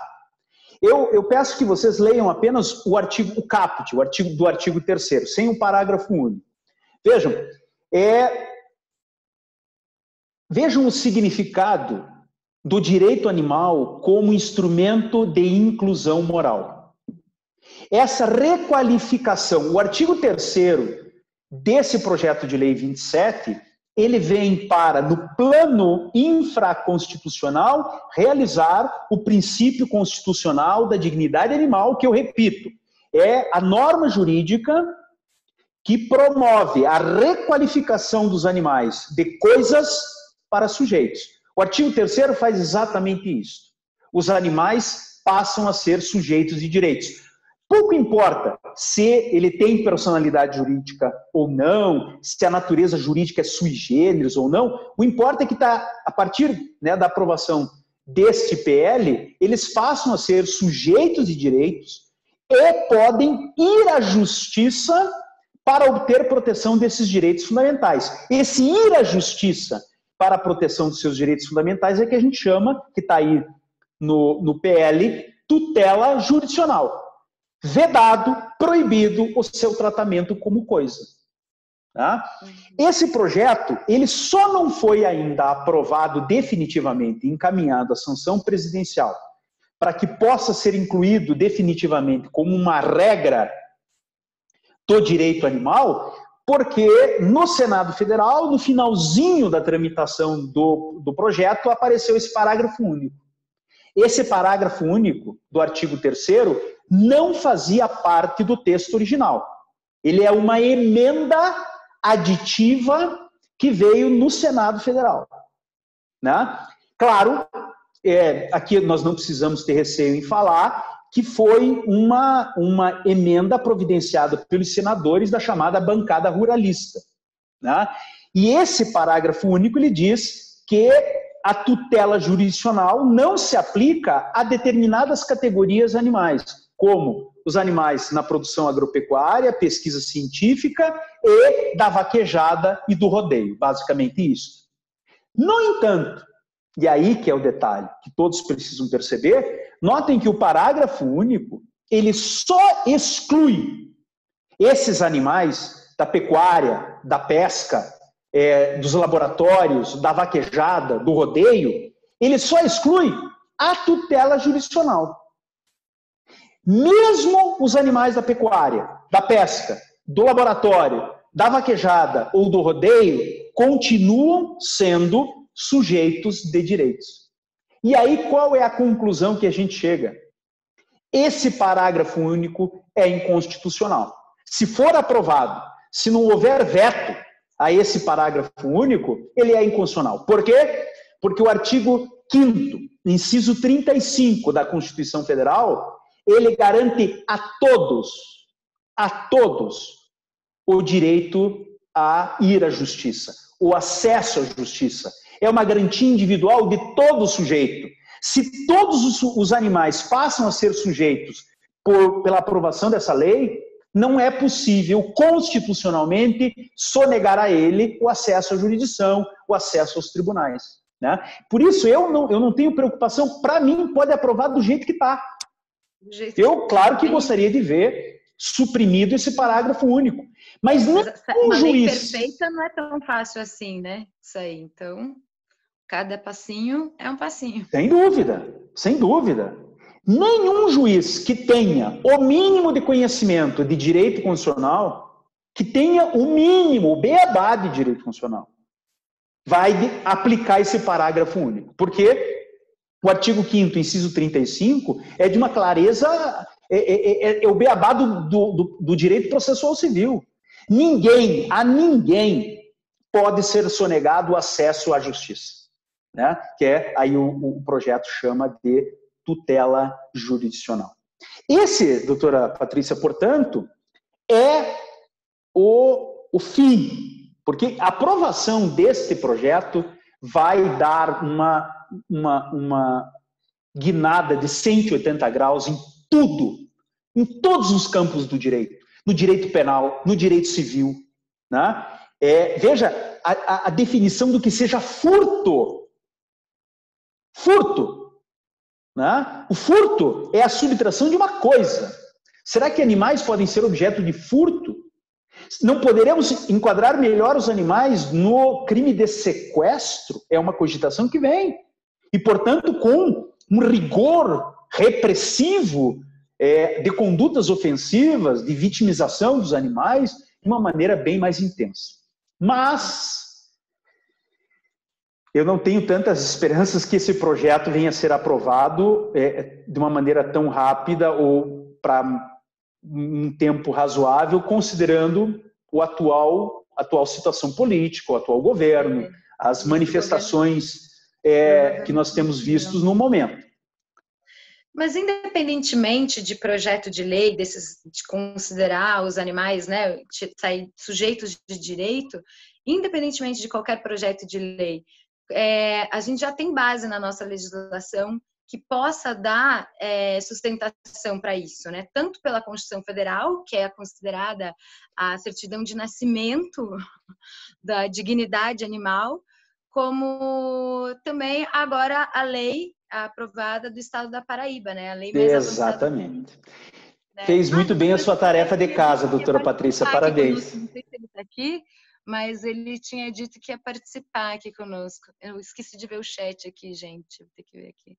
Eu peço que vocês leiam apenas o caput, o artigo do artigo 3º, sem o parágrafo único. Vejam o significado do direito animal como instrumento de inclusão moral. Essa requalificação, o artigo 3º desse projeto de lei 27, ele vem para, no plano infraconstitucional, realizar o princípio constitucional da dignidade animal, que eu repito, é a norma jurídica que promove a requalificação dos animais de coisas para sujeitos. O artigo 3º faz exatamente isso. Os animais passam a ser sujeitos de direitos. Pouco importa se ele tem personalidade jurídica ou não, se a natureza jurídica é sui generis ou não, o importa é que a partir da aprovação deste PL, eles passam a ser sujeitos de direitos e podem ir à justiça para obter proteção desses direitos fundamentais. Esse ir à justiça para a proteção dos seus direitos fundamentais é que a gente chama, que está aí no PL, tutela jurisdicional. Vedado, proibido o seu tratamento como coisa. Tá? Esse projeto, ele só não foi ainda aprovado definitivamente, encaminhado à sanção presidencial, para que possa ser incluído definitivamente como uma regra do direito animal, porque no Senado Federal, no finalzinho da tramitação do projeto, apareceu esse parágrafo único. Esse parágrafo único do artigo 3º não fazia parte do texto original. Ele é uma emenda aditiva que veio no Senado Federal. Né? Claro, aqui nós não precisamos ter receio em falar que foi uma emenda providenciada pelos senadores da chamada bancada ruralista. Né? E esse parágrafo único, ele diz que a tutela jurisdicional não se aplica a determinadas categorias animais, como os animais na produção agropecuária, pesquisa científica e da vaquejada e do rodeio, basicamente isso. No entanto, e aí que é o detalhe, que todos precisam perceber, notem que o parágrafo único, ele só exclui esses animais da pecuária, da pesca, dos laboratórios, da vaquejada, do rodeio, ele só exclui a tutela jurisdicional. Mesmo os animais da pecuária, da pesca, do laboratório, da vaquejada ou do rodeio continuam sendo sujeitos de direitos. E aí qual é a conclusão que a gente chega? Esse parágrafo único é inconstitucional. Se for aprovado, se não houver veto a esse parágrafo único, ele é inconstitucional. Por quê? Porque o artigo 5º, inciso 35 da Constituição Federal, ele garante a todos, o direito a ir à justiça, o acesso à justiça. É uma garantia individual de todo sujeito. Se todos os animais passam a ser sujeitos pela aprovação dessa lei, não é possível constitucionalmente sonegar a ele o acesso à jurisdição, o acesso aos tribunais, né? Por isso, eu não tenho preocupação. Para mim, pode aprovar do jeito que está. Eu, claro que gostaria de ver suprimido esse parágrafo único. Mas não uma lei perfeita não é tão fácil assim, né? Isso aí. Então, cada passinho é um passinho. Sem dúvida, sem dúvida. Nenhum juiz que tenha o mínimo de conhecimento de direito constitucional, que tenha o mínimo, o beabá de direito constitucional, vai aplicar esse parágrafo único. Porque o artigo 5º, inciso 35, é de uma clareza, é o beabá do direito processual civil. A ninguém pode ser sonegado o acesso à justiça, né? Que é, aí o projeto chama de tutela jurisdicional. Esse, doutora Patrícia, portanto, é o fim, porque a aprovação deste projeto vai dar uma guinada de 180 graus em tudo, em todos os campos do direito, no direito penal, no direito civil, né? Veja a definição do que seja furto. Furto, né? O furto é a subtração de uma coisa. Será que animais podem ser objeto de furto? Não poderemos enquadrar melhor os animais no crime de sequestro? É uma cogitação que vem. E, portanto, com um rigor repressivo de condutas ofensivas, de vitimização dos animais, de uma maneira bem mais intensa. Mas eu não tenho tantas esperanças que esse projeto venha a ser aprovado de uma maneira tão rápida ou para um tempo razoável, considerando a atual situação política, o atual governo, as manifestações que nós temos vistos no momento. Mas independentemente de projeto de lei, de considerar os animais, né, sujeitos de direito, independentemente de qualquer projeto de lei, a gente já tem base na nossa legislação que possa dar sustentação para isso, né? Tanto pela Constituição Federal, que é considerada a certidão de nascimento da dignidade animal, como também agora a lei aprovada do Estado da Paraíba, né? A lei mais Exatamente. Né? Fez muito bem a sua tarefa de casa, doutora Patrícia, parabéns. Não sei se ele está aqui, mas ele tinha dito que ia participar aqui conosco. Eu esqueci de ver o chat aqui, gente. Vou ter que ver aqui.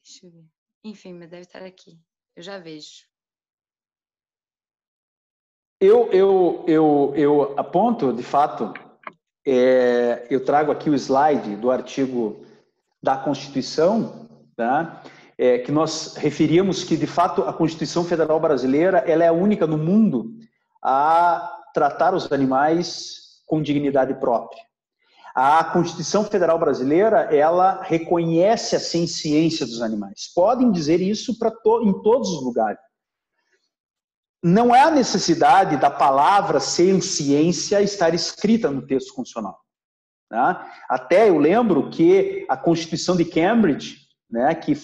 Deixa eu ver. Enfim, mas deve estar aqui. Eu já vejo. Eu aponto, de fato, eu trago aqui o slide do artigo da Constituição, tá? Que nós referíamos que, de fato, a Constituição Federal Brasileira ela é a única no mundo a tratar os animais com dignidade própria. A Constituição Federal Brasileira, ela reconhece a senciência dos animais. Podem dizer isso em todos os lugares. Não há necessidade da palavra senciência estar escrita no texto constitucional. Tá? Até eu lembro que a Constituição de Cambridge, né, que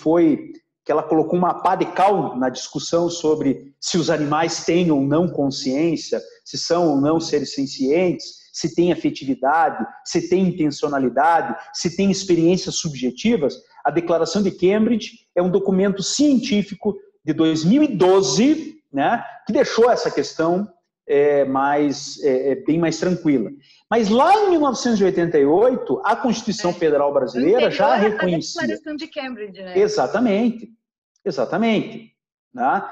ela colocou uma pá de cal na discussão sobre se os animais têm ou não consciência, se são ou não seres sencientes, se tem afetividade, se tem intencionalidade, se tem experiências subjetivas, a Declaração de Cambridge é um documento científico de 2012, né, que deixou essa questão bem mais tranquila. Mas lá em 1988, a Constituição Federal Brasileira já reconhecia... A Declaração de Cambridge, né? Exatamente, exatamente. Né?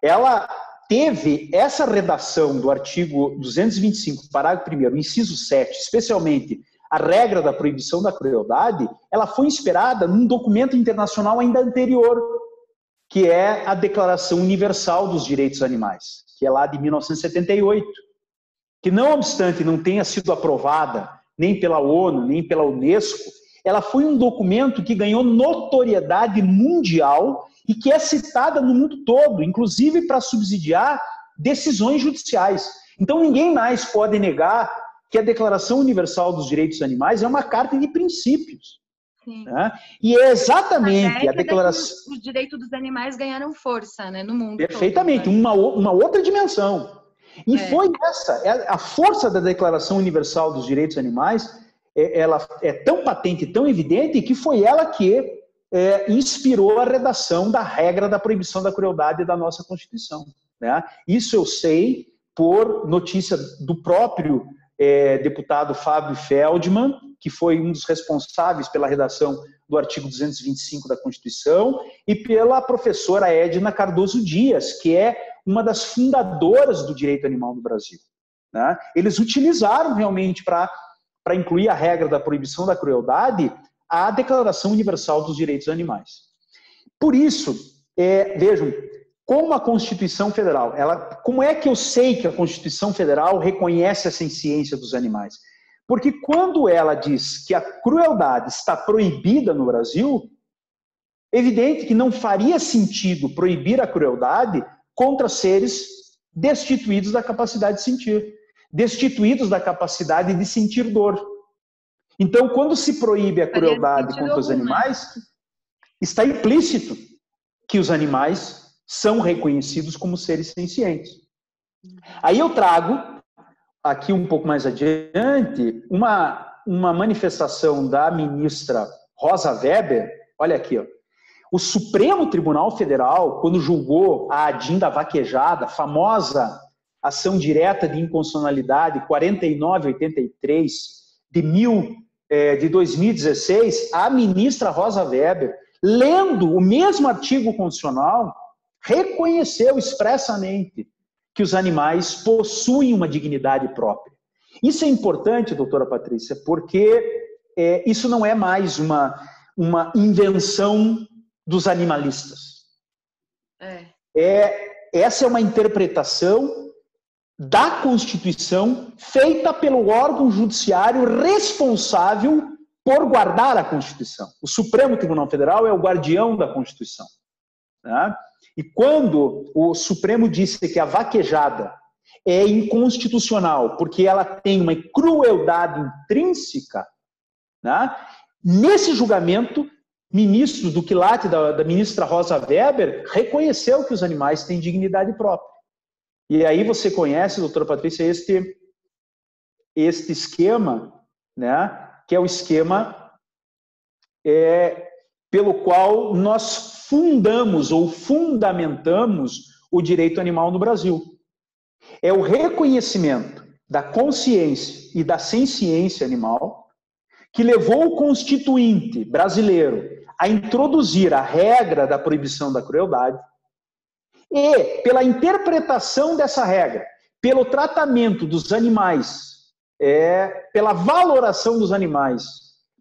Ela teve essa redação do artigo 225, parágrafo 1º, inciso 7, especialmente a regra da proibição da crueldade, ela foi inspirada num documento internacional ainda anterior, que é a Declaração Universal dos Direitos Animais, que é lá de 1978, que não obstante não tenha sido aprovada nem pela ONU, nem pela Unesco, ela foi um documento que ganhou notoriedade mundial e que é citada no mundo todo, inclusive para subsidiar decisões judiciais. Então ninguém mais pode negar que a Declaração Universal dos Direitos Animais é uma carta de princípios. Né? E é exatamente a declaração... Os direitos dos animais ganharam força, né, no mundo perfeitamente, todo, né? uma outra dimensão. E foi a força da Declaração Universal dos Direitos Animais, ela é tão patente, tão evidente, que foi ela que inspirou a redação da regra da proibição da crueldade da nossa Constituição. Né? Isso eu sei por notícia do próprio deputado Fábio Feldman, que foi um dos responsáveis pela redação do artigo 225 da Constituição, e pela professora Edna Cardoso Dias, que é uma das fundadoras do direito animal no Brasil. Né? Eles utilizaram realmente para incluir a regra da proibição da crueldade a Declaração Universal dos Direitos Animais. Por isso, vejam, como a Constituição Federal, como é que eu sei que a Constituição Federal reconhece essa ciência dos animais? Porque quando ela diz que a crueldade está proibida no Brasil, é evidente que não faria sentido proibir a crueldade contra seres destituídos da capacidade de sentir, destituídos da capacidade de sentir dor. Então, quando se proíbe a crueldade contra os animais, está implícito que os animais são reconhecidos como seres sencientes. Aí eu trago, aqui um pouco mais adiante, uma manifestação da ministra Rosa Weber. Olha aqui, ó. O Supremo Tribunal Federal, quando julgou a ADIM da vaquejada, famosa ação direta de inconstitucionalidade 4983 de 2016, a ministra Rosa Weber, lendo o mesmo artigo constitucional, reconheceu expressamente que os animais possuem uma dignidade própria. Isso é importante, doutora Patrícia, porque isso não é mais uma invenção dos animalistas. Essa é uma interpretação da Constituição feita pelo órgão judiciário responsável por guardar a Constituição. O Supremo Tribunal Federal é o guardião da Constituição. Né? E quando o Supremo disse que a vaquejada é inconstitucional porque ela tem uma crueldade intrínseca, né? Nesse julgamento, ministro do quilate da ministra Rosa Weber reconheceu que os animais têm dignidade própria. E aí você conhece, doutora Patrícia, este esquema, né? Que é o esquema pelo qual nós fundamos ou fundamentamos o direito animal no Brasil. É o reconhecimento da consciência e da senciência animal que levou o constituinte brasileiro a introduzir a regra da proibição da crueldade e, pela interpretação dessa regra, pelo tratamento dos animais, pela valoração dos animais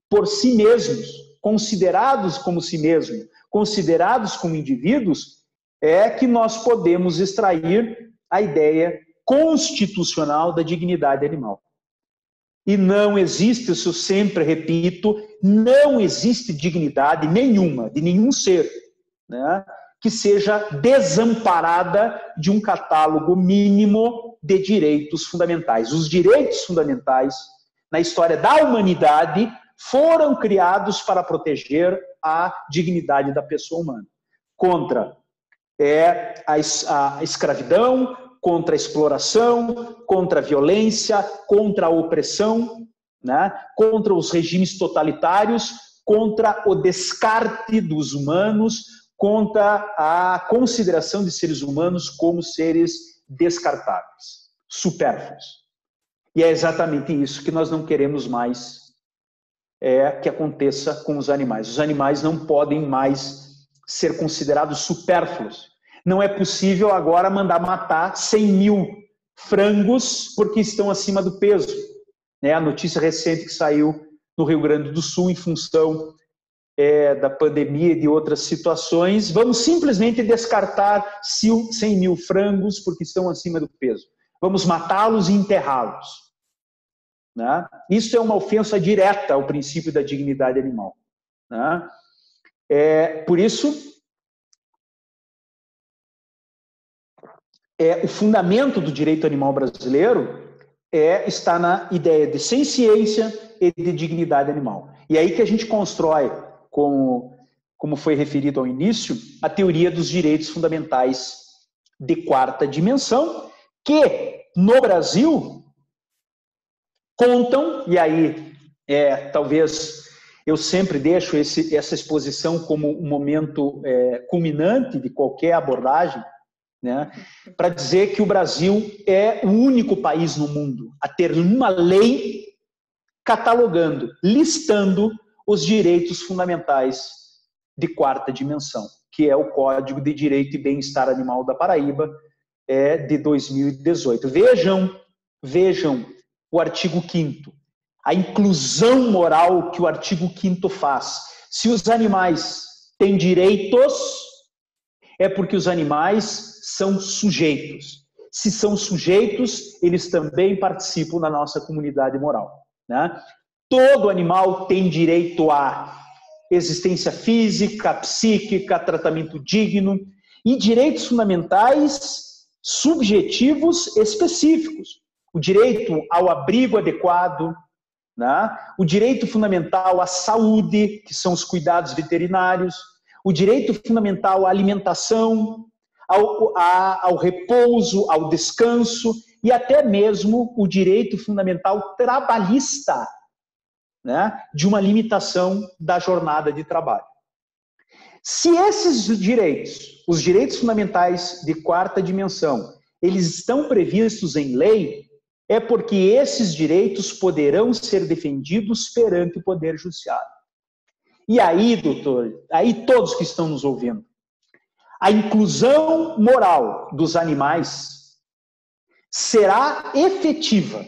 por si mesmos, considerados como si mesmos, considerados como indivíduos, é que nós podemos extrair a ideia constitucional da dignidade animal. E não existe, isso eu sempre repito, não existe dignidade nenhuma, de nenhum ser, né, que seja desamparada de um catálogo mínimo de direitos fundamentais. Os direitos fundamentais, na história da humanidade, foram criados para proteger a dignidade da pessoa humana. Contra a escravidão, contra a exploração, contra a violência, contra a opressão, né? Contra os regimes totalitários, contra o descarte dos humanos, contra a consideração de seres humanos como seres descartáveis, supérfluos. E é exatamente isso que nós não queremos mais que aconteça com os animais. Os animais não podem mais ser considerados supérfluos. Não é possível agora mandar matar 100 mil frangos porque estão acima do peso. A notícia recente que saiu no Rio Grande do Sul em função da pandemia e de outras situações, vamos simplesmente descartar 100 mil frangos porque estão acima do peso. Vamos matá-los e enterrá-los. Né? Isso é uma ofensa direta ao princípio da dignidade animal. Né? Por isso, o fundamento do direito animal brasileiro está na ideia de ciência e de dignidade animal. E é aí que a gente constrói, como foi referido ao início, a teoria dos direitos fundamentais de quarta dimensão, que no Brasil contam, e aí talvez eu sempre deixo essa exposição como um momento culminante de qualquer abordagem, né, para dizer que o Brasil é o único país no mundo a ter uma lei catalogando, listando os direitos fundamentais de quarta dimensão, que é o Código de Direito e Bem-Estar Animal da Paraíba, de 2018. Vejam o artigo 5º, a inclusão moral que o artigo 5º faz. Se os animais têm direitos, é porque os animais são sujeitos. Se são sujeitos, eles também participam da nossa comunidade moral. Né? Todo animal tem direito à existência física, psíquica, tratamento digno e direitos fundamentais subjetivos específicos. O direito ao abrigo adequado, né? O direito fundamental à saúde, que são os cuidados veterinários, o direito fundamental à alimentação, ao repouso, ao descanso e até mesmo o direito fundamental trabalhista, né, de uma limitação da jornada de trabalho. Se esses direitos, os direitos fundamentais de quarta dimensão, eles estão previstos em lei, é porque esses direitos poderão ser defendidos perante o Poder Judiciário. E aí, doutor, aí todos que estão nos ouvindo, a inclusão moral dos animais será efetiva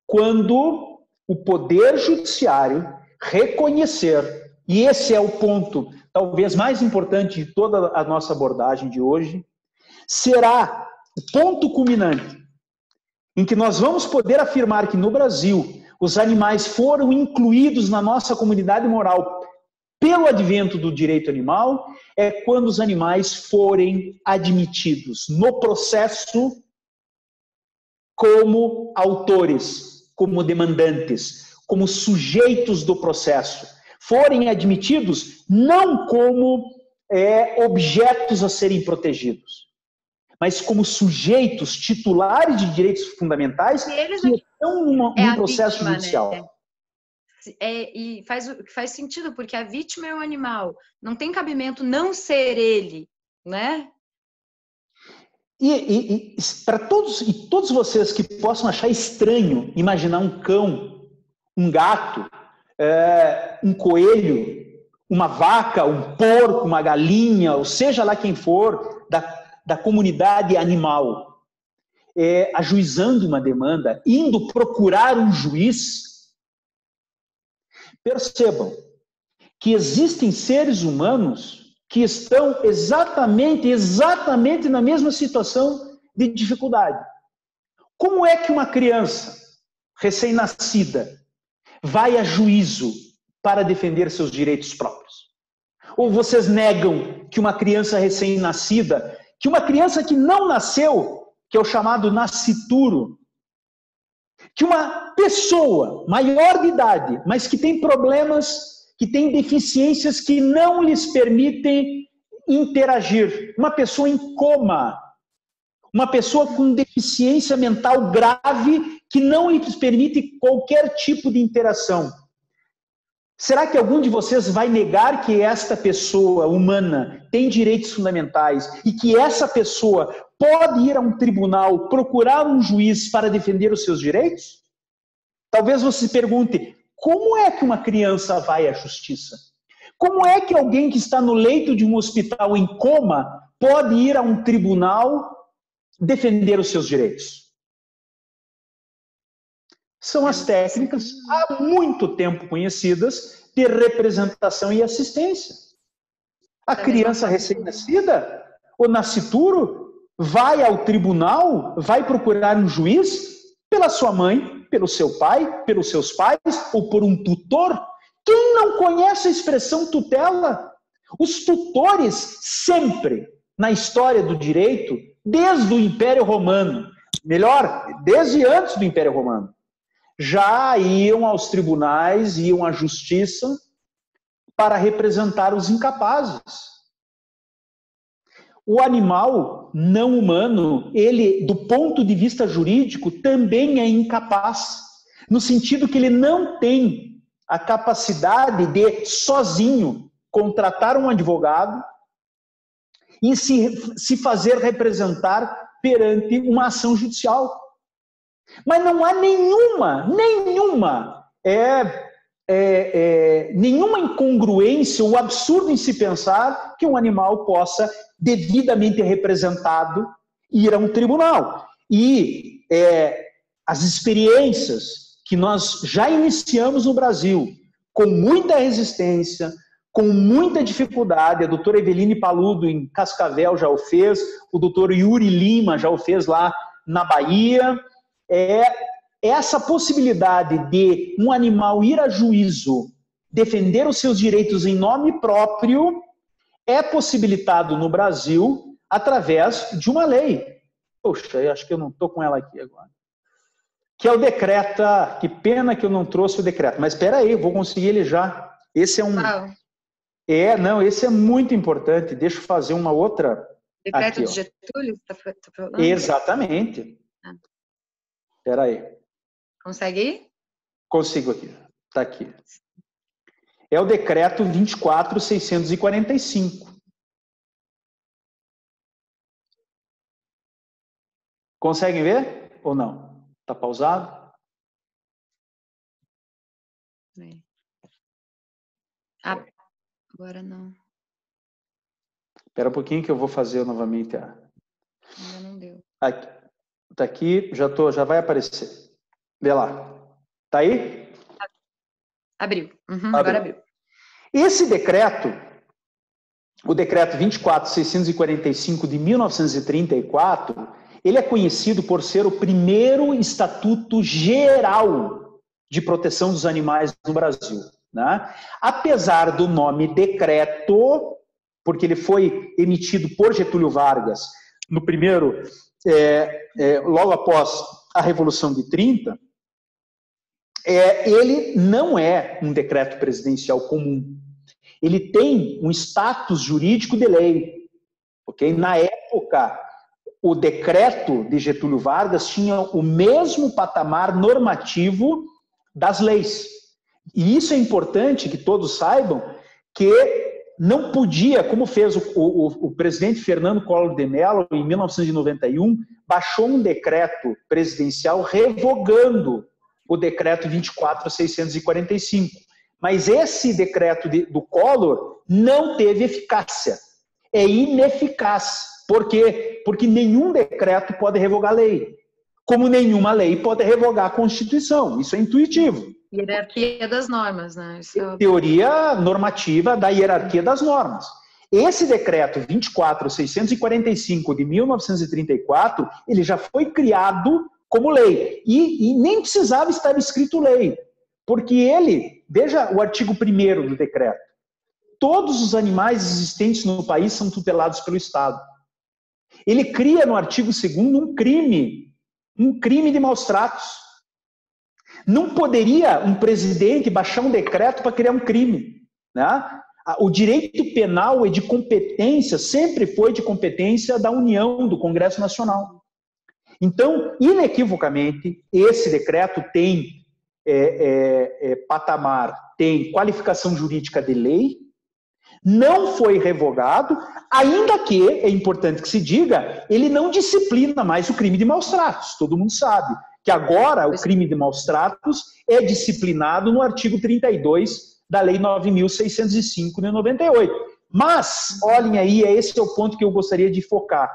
quando o Poder Judiciário reconhecer, e esse é o ponto talvez mais importante de toda a nossa abordagem de hoje, será o ponto culminante em que nós vamos poder afirmar que no Brasil os animais foram incluídos na nossa comunidade moral pelo advento do direito animal, é quando os animais forem admitidos no processo como autores, como demandantes, como sujeitos do processo. Forem admitidos não como objetos a serem protegidos, mas como sujeitos titulares de direitos fundamentais que estão num processo vítima, judicial. Né? E faz sentido, porque a vítima é o animal. Não tem cabimento não ser ele, né? E para todos vocês que possam achar estranho imaginar um cão, um gato, um coelho, uma vaca, um porco, uma galinha, ou seja lá quem for, da comunidade animal, ajuizando uma demanda, indo procurar um juiz, percebam que existem seres humanos que estão exatamente na mesma situação de dificuldade. Como é que uma criança recém-nascida vai a juízo para defender seus direitos próprios? Ou vocês negam que uma criança recém-nascida, que uma criança que não nasceu, que é o chamado nascituro, que uma pessoa maior de idade, mas que tem problemas, que tem deficiências que não lhes permitem interagir, uma pessoa em coma, Uma pessoa com deficiência mental grave que não lhes permite qualquer tipo de interação. Será que algum de vocês vai negar que esta pessoa humana tem direitos fundamentais e que essa pessoa pode ir a um tribunal, procurar um juiz para defender os seus direitos? Talvez você se pergunte, como é que uma criança vai à justiça? Como é que alguém que está no leito de um hospital em coma pode ir a um tribunal defender os seus direitos? São as técnicas há muito tempo conhecidas de representação e assistência. A criança recém-nascida, o nascituro, vai ao tribunal, vai procurar um juiz pela sua mãe, pelo seu pai, pelos seus pais ou por um tutor. Quem não conhece a expressão tutela? Os tutores sempre, na história do direito, desde o Império Romano, melhor, desde antes do Império Romano, já iam aos tribunais, iam à justiça para representar os incapazes. O animal não humano, ele, do ponto de vista jurídico, também é incapaz, no sentido que ele não tem a capacidade de, sozinho, contratar um advogado e se fazer representar perante uma ação judicial. Mas não há nenhuma incongruência ou absurdo em se pensar que um animal possa, devidamente representado, ir a um tribunal. E as experiências que nós já iniciamos no Brasil, com muita resistência, com muita dificuldade, a doutora Eveline Paludo em Cascavel já o fez, o doutor Yuri Lima já o fez lá na Bahia, essa possibilidade de um animal ir a juízo, defender os seus direitos em nome próprio, é possibilitado no Brasil através de uma lei. Poxa, eu acho que eu não estou com ela aqui agora. Que é o decreto. Que pena que eu não trouxe o decreto. Mas espera aí, vou conseguir ele já. Esse é um... esse é muito importante. Deixa eu fazer uma outra... Decreto aqui, de Getúlio? Tá falando? Exatamente. Espera aí. Consegue ir? Consigo aqui. Está aqui. É o decreto 24.645. Conseguem ver ou não? Está pausado? Agora não. Espera um pouquinho que eu vou fazer novamente. Ainda não deu. Está aqui, já vai aparecer. Vê lá. Está aí? Abriu. Agora abriu. Esse decreto, o decreto 24.645 de 1934, ele é conhecido por ser o primeiro estatuto geral de proteção dos animais no Brasil, né? Apesar do nome decreto, porque ele foi emitido por Getúlio Vargas no primeiro, logo após a Revolução de 30, ele não é um decreto presidencial comum. Ele tem um status jurídico de lei. Okay? Na época, o decreto de Getúlio Vargas tinha o mesmo patamar normativo das leis. E isso é importante que todos saibam, que não podia, como fez o presidente Fernando Collor de Mello em 1991, baixou um decreto presidencial revogando o decreto 24.645. Mas esse decreto do Collor não teve eficácia. É ineficaz. Por quê? Porque nenhum decreto pode revogar a lei. Como nenhuma lei pode revogar a Constituição. Isso é intuitivo. Hierarquia das normas, né? Isso é... Teoria normativa da hierarquia das normas. Esse decreto 24.645 de 1934, ele já foi criado como lei. E nem precisava estar escrito lei. Porque ele, veja o artigo 1º do decreto. Todos os animais existentes no país são tutelados pelo Estado. Ele cria no artigo 2º um crime de maus tratos. Não poderia um presidente baixar um decreto para criar um crime, né? O direito penal é de competência, sempre foi de competência da União, do Congresso Nacional. Então, inequivocamente, esse decreto tem patamar, tem qualificação jurídica de lei, não foi revogado, ainda que, é importante que se diga, ele não disciplina mais o crime de maus-tratos. Todo mundo sabe que agora o crime de maus-tratos é disciplinado no artigo 32 da Lei 9.605 de 98. Mas, olhem aí, esse é o ponto que eu gostaria de focar.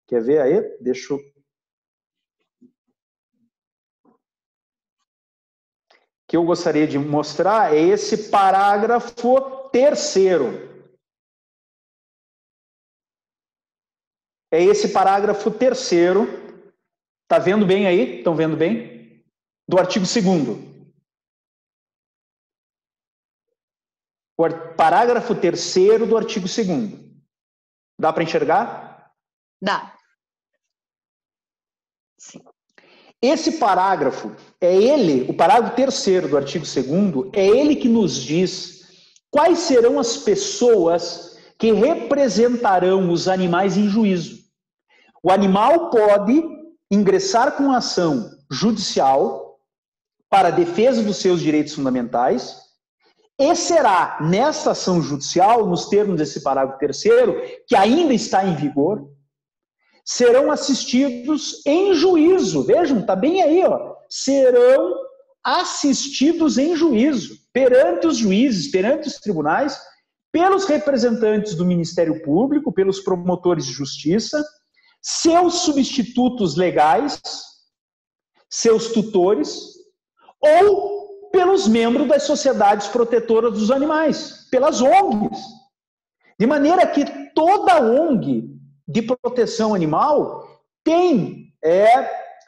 Quer ver aí? Deixa eu... O que eu gostaria de mostrar é esse parágrafo 3º. É esse parágrafo 3º. Está vendo bem aí? Estão vendo bem? Do artigo 2º. O parágrafo 3º do artigo 2º. Dá para enxergar? Dá. Sim. Esse parágrafo, é ele, o parágrafo 3º do artigo 2º, é ele que nos diz quais serão as pessoas que representarão os animais em juízo. O animal pode ingressar com ação judicial para a defesa dos seus direitos fundamentais e será, nesta ação judicial, nos termos desse parágrafo 3º, que ainda está em vigor, serão assistidos em juízo. Vejam, está bem aí, ó. Serão assistidos em juízo, perante os juízes, perante os tribunais, pelos representantes do Ministério Público, pelos promotores de justiça, seus substitutos legais, seus tutores, ou pelos membros das sociedades protetoras dos animais, pelas ONGs. De maneira que toda ONG de proteção animal tem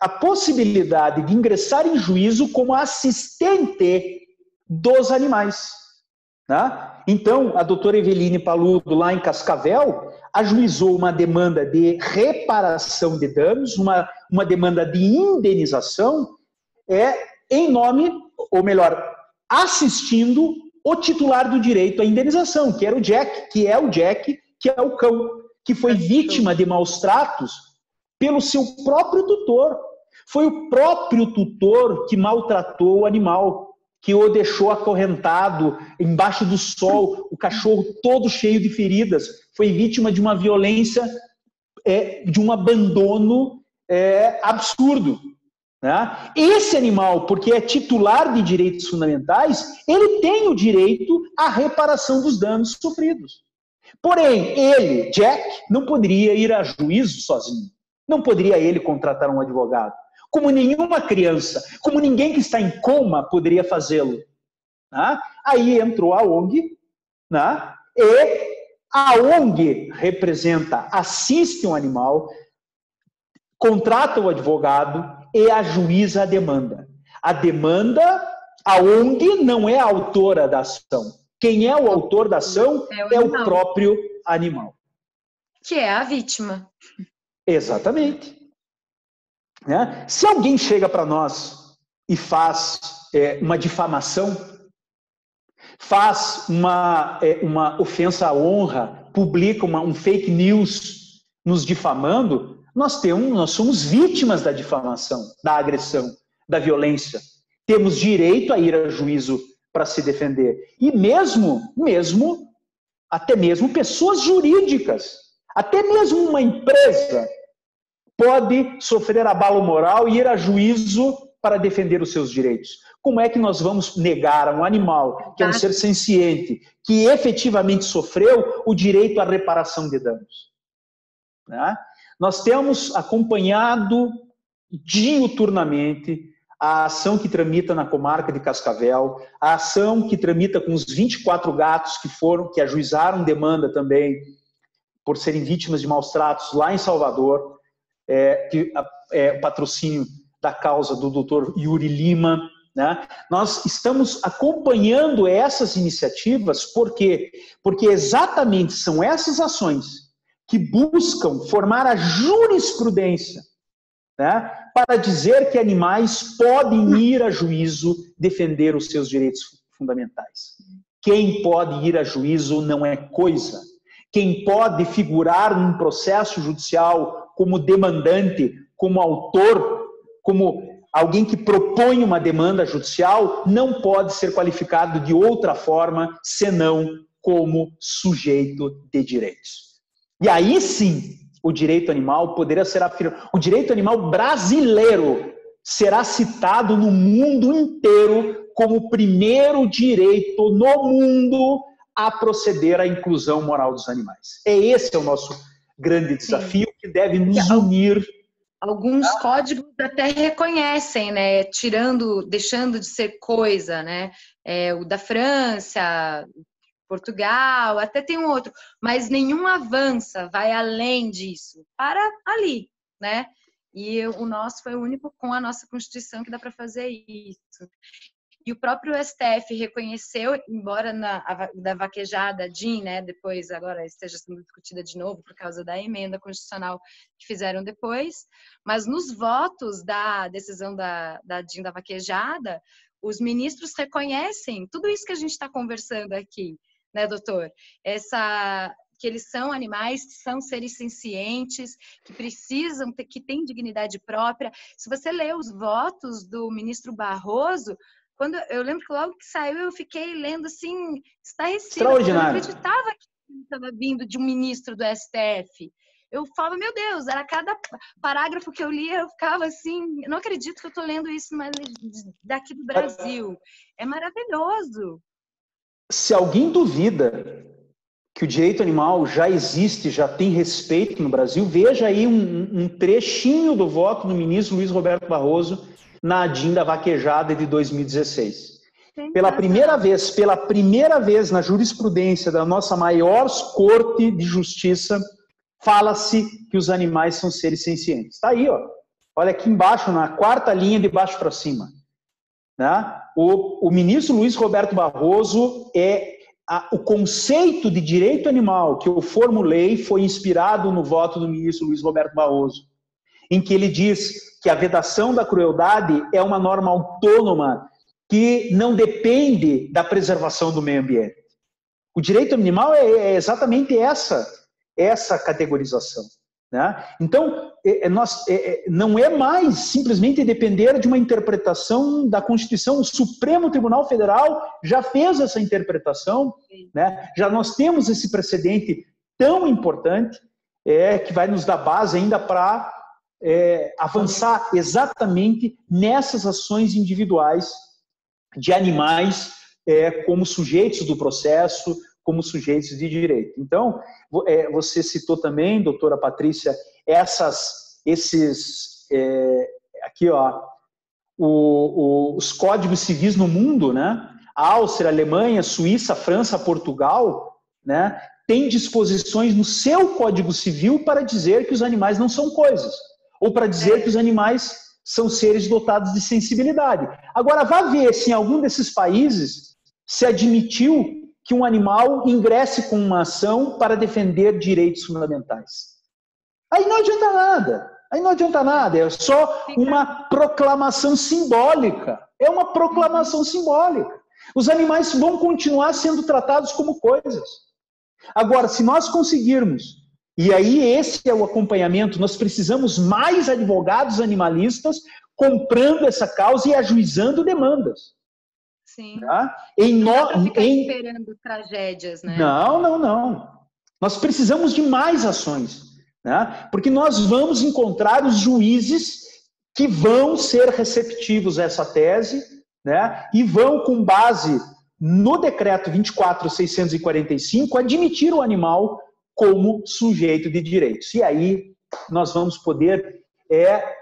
a possibilidade de ingressar em juízo como assistente dos animais. Tá? Então, a doutora Eveline Paludo, lá em Cascavel, ajuizou uma demanda de reparação de danos, uma demanda de indenização, em nome, ou melhor, assistindo o titular do direito à indenização, que era o Jack, que é o cão, que foi vítima de maus-tratos pelo seu próprio tutor. Foi o próprio tutor que maltratou o animal, que o deixou acorrentado embaixo do sol, o cachorro todo cheio de feridas. Foi vítima de uma violência, de um abandono absurdo. Né? Esse animal, porque é titular de direitos fundamentais, ele tem o direito à reparação dos danos sofridos. Porém, ele, Jack, não poderia ir a juízo sozinho. Não poderia ele contratar um advogado. Como nenhuma criança, como ninguém que está em coma poderia fazê-lo. Né? Aí entrou a ONG, né? E a ONG representa, assiste um animal, contrata o advogado e ajuiza a demanda. A ONG não é a autora da ação. Quem é o autor da ação é o próprio animal. Que é a vítima. Exatamente. Né? Se alguém chega para nós e faz uma difamação, faz uma ofensa à honra, publica um fake news nos difamando, nós somos vítimas da difamação, da agressão, da violência. Temos direito a ir a juízo para se defender. E até mesmo pessoas jurídicas, até mesmo uma empresa pode sofrer abalo moral e ir a juízo para defender os seus direitos. Como é que nós vamos negar a um animal, que é um ser senciente, que efetivamente sofreu, o direito à reparação de danos? Né? Nós temos acompanhado diuturnamente a ação que tramita na comarca de Cascavel, a ação que tramita com os 24 gatos que ajuizaram demanda também por serem vítimas de maus-tratos lá em Salvador, o patrocínio da causa do Dr. Yuri Lima. Né? Nós estamos acompanhando essas iniciativas porque exatamente são essas ações que buscam formar a jurisprudência, né, para dizer que animais podem ir a juízo defender os seus direitos fundamentais. Quem pode ir a juízo não é coisa. Quem pode figurar num processo judicial como demandante como autor, como alguém que propõe uma demanda judicial, não pode ser qualificado de outra forma, senão como sujeito de direitos. E aí sim, o direito animal poderia ser afirmado. O direito animal brasileiro será citado no mundo inteiro como o primeiro direito no mundo a proceder à inclusão moral dos animais. Esse é o nosso grande desafio que deve nos unir. Alguns códigos até reconhecem, né? Deixando de ser coisa, né? O da França, Portugal, até tem um outro, mas nenhum avança, vai além disso, para ali, né? E o nosso foi o único com a nossa Constituição que dá para fazer isso. E o próprio STF reconheceu, embora da vaquejada DIN, né, depois agora esteja sendo discutida de novo por causa da emenda constitucional que fizeram depois, mas nos votos da decisão da DIN da vaquejada, os ministros reconhecem tudo isso que a gente está conversando aqui, né, doutor? Que eles são animais, são seres sencientes, que precisam, que têm dignidade própria. Se você ler os votos do ministro Barroso, eu lembro que logo que saiu eu fiquei lendo assim, estarrecida, porque eu não acreditava que estava vindo de um ministro do STF. Eu falava, meu Deus, era cada parágrafo que eu lia, eu ficava assim, eu não acredito que eu estou lendo isso daqui do Brasil. É maravilhoso. Se alguém duvida que o direito animal já existe, já tem respeito no Brasil, veja aí um trechinho do voto do ministro Luiz Roberto Barroso na DIN da vaquejada de 2016. Pela primeira vez na jurisprudência da nossa maior corte de justiça, fala-se que os animais são seres sencientes. Está aí, ó. Olha aqui embaixo, na quarta linha de baixo para cima. Né? O ministro Luiz Roberto Barroso o conceito de direito animal que eu formulei foi inspirado no voto do ministro Luiz Roberto Barroso, em que ele diz que a vedação da crueldade é uma norma autônoma que não depende da preservação do meio ambiente. O direito animal é exatamente essa categorização. Né? Então, não é mais simplesmente depender de uma interpretação da Constituição. O Supremo Tribunal Federal já fez essa interpretação. Né? Já nós temos esse precedente tão importante que vai nos dar base ainda para avançar exatamente nessas ações individuais de animais como sujeitos do processo, como sujeitos de direito. Então, você citou também, doutora Patrícia, aqui, ó, os códigos civis no mundo, né? A Áustria, a Alemanha, Suíça, França, Portugal, né? Tem disposições no seu Código Civil para dizer que os animais não são coisas, ou para dizer que os animais são seres dotados de sensibilidade. Agora, vá ver se em algum desses países se admitiu que um animal ingresse com uma ação para defender direitos fundamentais. Aí não adianta nada, é só uma proclamação simbólica. É uma proclamação simbólica. Os animais vão continuar sendo tratados como coisas. Agora, se nós conseguirmos, e aí esse é o acompanhamento, nós precisamos mais advogados animalistas comprando essa causa e ajuizando demandas. Sim. Tá? Não ficar esperando tragédias, né? Não. Nós precisamos de mais ações, né? Porque nós vamos encontrar os juízes que vão ser receptivos a essa tese, né? E vão, com base no decreto 24.645, admitir o animal como sujeito de direitos. E aí nós vamos poder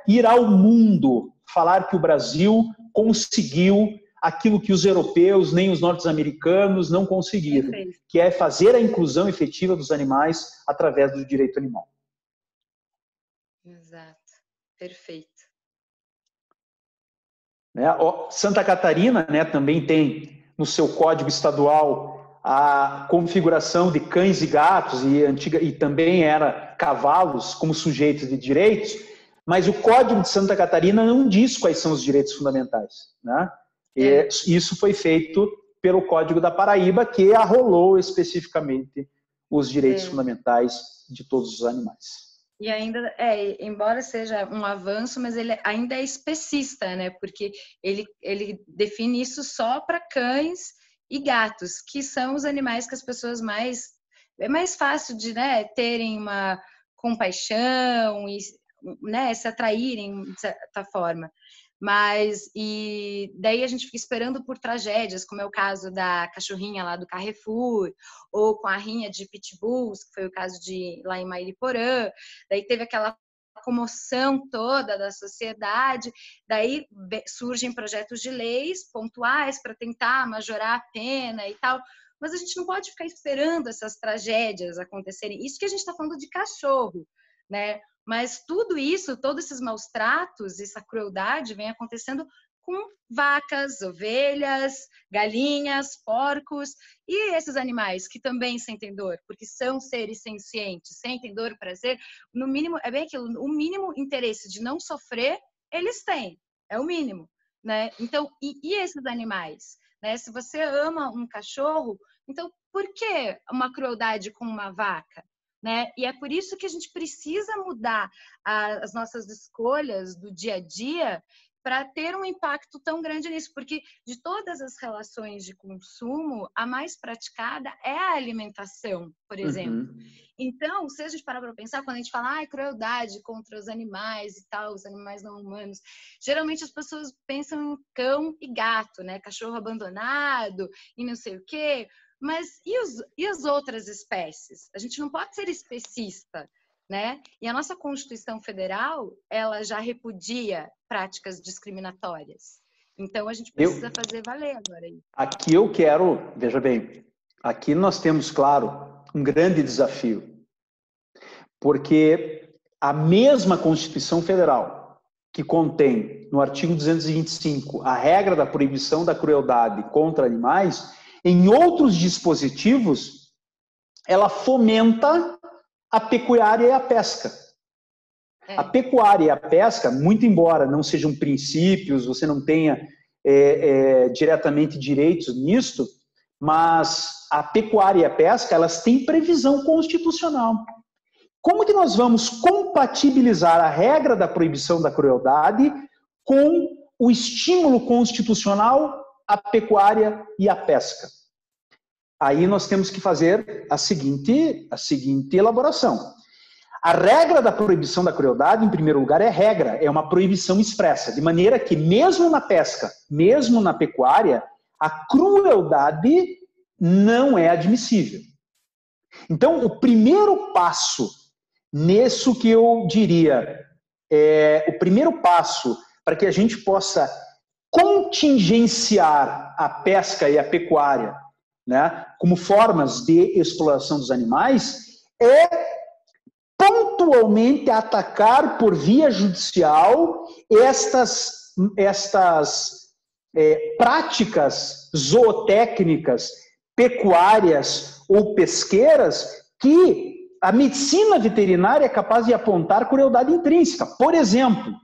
ir ao mundo, falar que o Brasil conseguiu aquilo que os europeus nem os norte-americanos não conseguiram, que é fazer a inclusão efetiva dos animais através do direito animal. Exato. Perfeito. Santa Catarina, né, também tem no seu código estadual a configuração de cães e gatos e também era cavalos como sujeitos de direitos, mas o Código de Santa Catarina não diz quais são os direitos fundamentais, né? Isso foi feito pelo Código da Paraíba, que arrolou especificamente os direitos fundamentais de todos os animais. E ainda, embora seja um avanço, mas ele ainda é especista, né? Porque ele define isso só para cães e gatos, que são os animais que as pessoas é mais fácil de, né, terem uma compaixão e, né, se atraírem de certa forma. Mas, e daí a gente fica esperando por tragédias, como é o caso da cachorrinha lá do Carrefour, ou com a rinha de pitbulls, que foi o caso de lá em Mairiporã. Daí teve aquela comoção toda da sociedade, daí surgem projetos de leis pontuais para tentar majorar a pena e tal, mas a gente não pode ficar esperando essas tragédias acontecerem. Isso que a gente está falando de cachorro, né? Mas tudo isso, todos esses maus tratos, essa crueldade vem acontecendo com vacas, ovelhas, galinhas, porcos e esses animais que também sentem dor, porque são seres sencientes, sentem dor, prazer. No mínimo, é bem aquilo, o mínimo interesse de não sofrer, eles têm, é o mínimo, né? Então, e esses animais? Né? Se você ama um cachorro, então por que uma crueldade com uma vaca? Né? E é por isso que a gente precisa mudar as nossas escolhas do dia a dia para ter um impacto tão grande nisso, porque de todas as relações de consumo, a mais praticada é a alimentação, por exemplo. Então, se a gente parar para pensar, quando a gente fala crueldade contra os animais e tal, os animais não humanos, geralmente as pessoas pensam em cão e gato, né? Cachorro abandonado e não sei o quê. Mas e as outras espécies? A gente não pode ser especista, né? E a nossa Constituição Federal, ela já repudia práticas discriminatórias. Então, a gente precisa fazer valer agora isso. Aqui eu quero, veja bem, aqui nós temos, claro, um grande desafio, porque a mesma Constituição Federal que contém no artigo 225 a regra da proibição da crueldade contra animais, em outros dispositivos, ela fomenta a pecuária e a pesca. A pecuária e a pesca, muito embora não sejam princípios, você não tenha diretamente direitos nisto, mas a pecuária e a pesca, elas têm previsão constitucional. Como que nós vamos compatibilizar a regra da proibição da crueldade com o estímulo constitucional à pecuária e à pesca? Aí nós temos que fazer a seguinte elaboração. A regra da proibição da crueldade, em primeiro lugar, é regra, é uma proibição expressa, de maneira que mesmo na pesca, mesmo na pecuária, a crueldade não é admissível. Então, o primeiro passo nisso que eu diria, o primeiro passo para que a gente possa contingenciar a pesca e a pecuária, né, como formas de exploração dos animais, é pontualmente atacar por via judicial estas práticas zootécnicas, pecuárias ou pesqueiras que a medicina veterinária é capaz de apontar crueldade intrínseca. Por exemplo,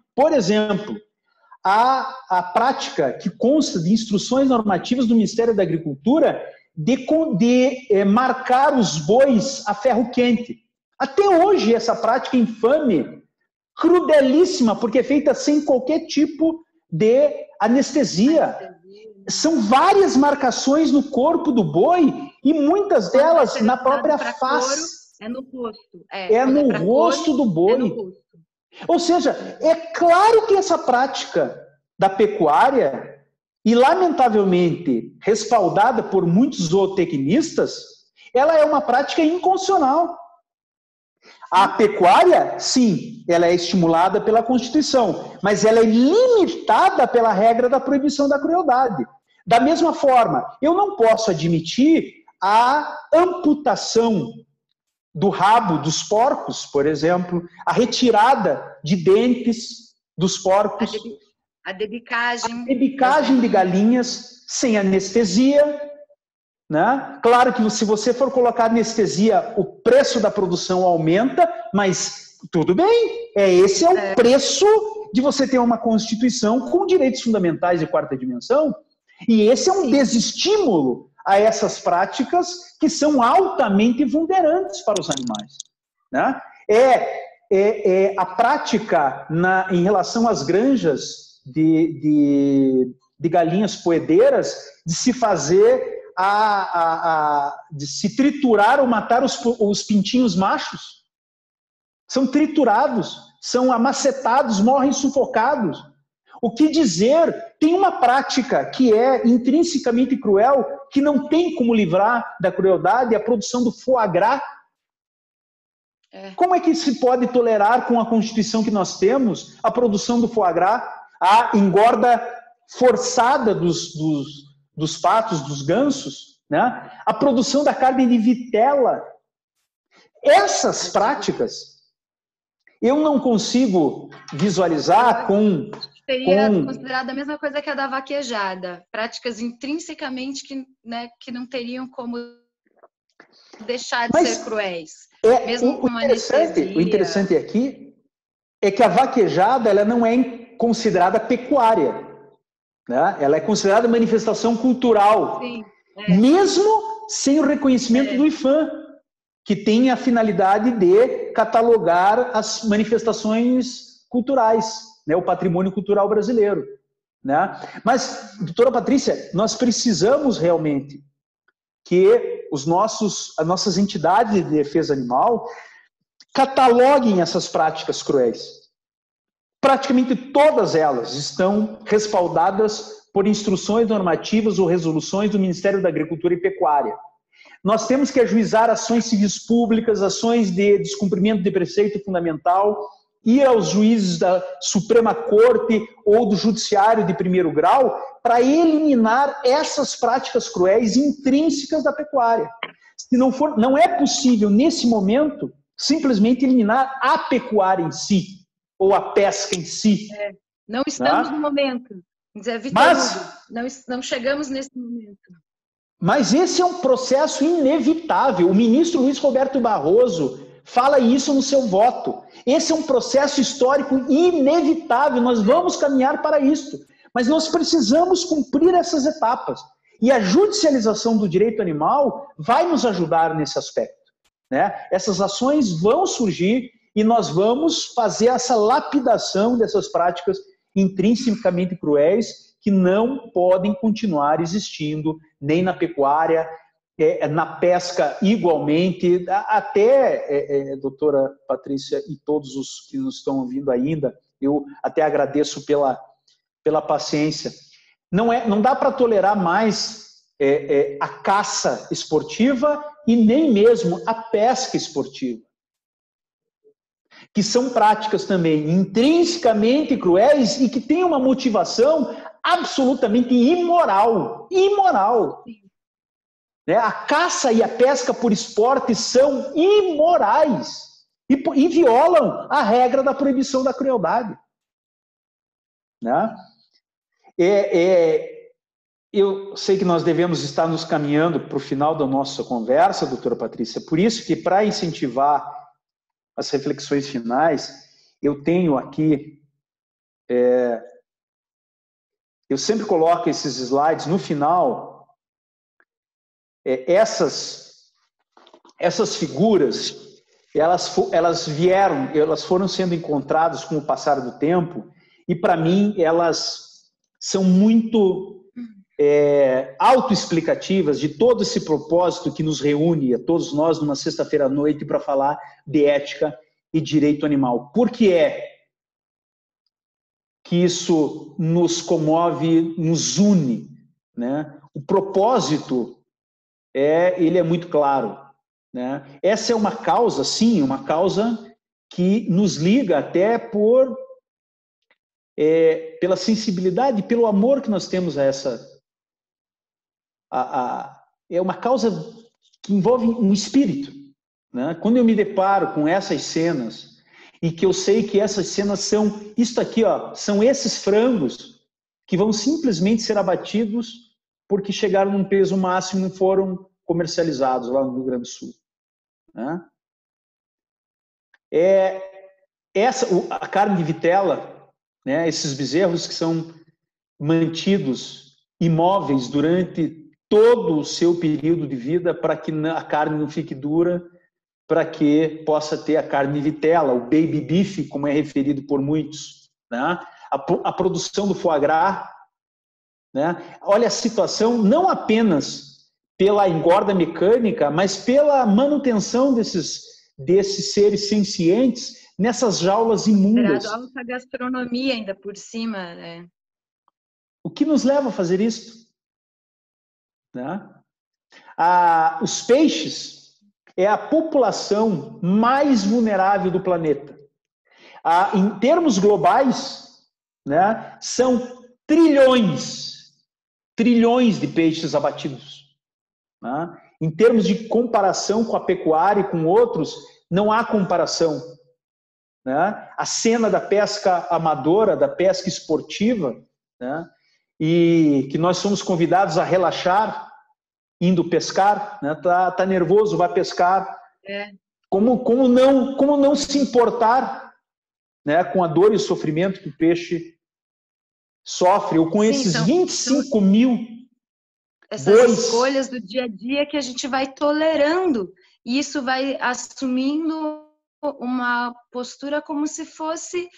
a prática que consta de instruções normativas do Ministério da Agricultura de marcar os bois a ferro quente. Até hoje, essa prática infame, crudelíssima, porque é feita sem qualquer tipo de anestesia. São várias marcações no corpo do boi e muitas delas na própria face. É no rosto. É no rosto do boi. Ou seja, é claro que essa prática da pecuária, e lamentavelmente respaldada por muitos zootecnistas, ela é uma prática inconstitucional. A pecuária, sim, ela é estimulada pela Constituição, mas ela é limitada pela regra da proibição da crueldade. Da mesma forma, eu não posso admitir a amputação do rabo dos porcos, por exemplo, a retirada de dentes dos porcos, a debicagem de galinhas sem anestesia, né? Claro que se você for colocar anestesia, o preço da produção aumenta, mas tudo bem, esse é o preço de você ter uma Constituição com direitos fundamentais de quarta dimensão, e esse é um desestímulo a essas práticas que são altamente vulnerantes para os animais, né? a prática em relação às granjas de galinhas poedeiras de se fazer, de se triturar ou matar os pintinhos machos. São triturados, são amacetados, morrem sufocados. O que dizer? Tem uma prática que é intrinsecamente cruel, que não tem como livrar da crueldade, a produção do foie gras. Como é que se pode tolerar com a Constituição que nós temos a produção do foie gras, a engorda forçada dos patos, dos gansos, né? A produção da carne de vitela? Essas práticas eu não consigo visualizar com... Seria considerada a mesma coisa que a da vaquejada. Práticas intrinsecamente que não teriam como deixar de ser cruéis. Mesmo com o interessante aqui é que a vaquejada ela não é considerada pecuária. Né? Ela é considerada manifestação cultural. Sim, mesmo sem o reconhecimento do IPHAN, que tem a finalidade de catalogar as manifestações culturais, né, o patrimônio cultural brasileiro. Né? Mas, doutora Patrícia, nós precisamos realmente que as nossas entidades de defesa animal cataloguem essas práticas cruéis. Praticamente todas elas estão respaldadas por instruções normativas ou resoluções do Ministério da Agricultura e Pecuária. Nós temos que ajuizar ações civis públicas, ações de descumprimento de preceito fundamental, ir aos juízes da Suprema Corte ou do Judiciário de primeiro grau para eliminar essas práticas cruéis intrínsecas da pecuária. Se não é possível, nesse momento, simplesmente eliminar a pecuária em si, ou a pesca em si. Não estamos no momento. Não chegamos nesse momento. Mas esse é um processo inevitável. O ministro Luiz Roberto Barroso fala isso no seu voto. Esse é um processo histórico inevitável. Nós vamos caminhar para isso. Mas nós precisamos cumprir essas etapas. E a judicialização do direito animal vai nos ajudar nesse aspecto. Né? Essas ações vão surgir e nós vamos fazer essa lapidação dessas práticas intrinsecamente cruéis que não podem continuar existindo nem na pecuária, na pesca igualmente, até, doutora Patrícia e todos os que nos estão ouvindo ainda, eu até agradeço pela paciência. Não dá para tolerar mais a caça esportiva e nem mesmo a pesca esportiva, que são práticas também intrinsecamente cruéis e que têm uma motivação absolutamente imoral. Imoral. Né? A caça e a pesca por esporte são imorais e violam a regra da proibição da crueldade. Né? Eu sei que nós devemos estar nos caminhando para o final da nossa conversa, doutora Patrícia, por isso que, para incentivar as reflexões finais, eu tenho aqui... eu sempre coloco esses slides no final. Essas figuras, elas foram sendo encontradas com o passar do tempo e, para mim, elas são muito autoexplicativas de todo esse propósito que nos reúne a todos nós numa sexta-feira à noite para falar de ética e direito animal. Por que que isso nos comove, nos une, né? O propósito ele é muito claro, né? Essa é uma causa, sim, uma causa que nos liga até pela sensibilidade, pelo amor que nós temos a essa... é uma causa que envolve um espírito, né? Quando eu me deparo com essas cenas e que eu sei que essas cenas são isso aqui, ó, são esses frangos que vão simplesmente ser abatidos porque chegaram num peso máximo e não foram comercializados lá no Rio Grande do Sul. Né? A carne de vitela, né, esses bezerros que são mantidos imóveis durante todo o seu período de vida para que a carne não fique dura, para que possa ter a carne vitela, o baby beef, como é referido por muitos, né? A produção do foie gras, né? Olha a situação, não apenas pela engorda mecânica, mas pela manutenção desses seres sencientes nessas jaulas imundas. Alta gastronomia ainda por cima, né? O que nos leva a fazer isso? Né? Os peixes é a população mais vulnerável do planeta. Em termos globais, né, são trilhões de peixes abatidos. Né? Em termos de comparação com a pecuária e com outros, não há comparação. Né? A cena da pesca amadora, da pesca esportiva, né? E que nós somos convidados a relaxar indo pescar, né? Tá nervoso, vai pescar. Como não se importar, né, com a dor e o sofrimento que o peixe sofre, ou com esses 25 mil essas escolhas do dia a dia que a gente vai tolerando, e isso vai assumindo uma postura como se fosse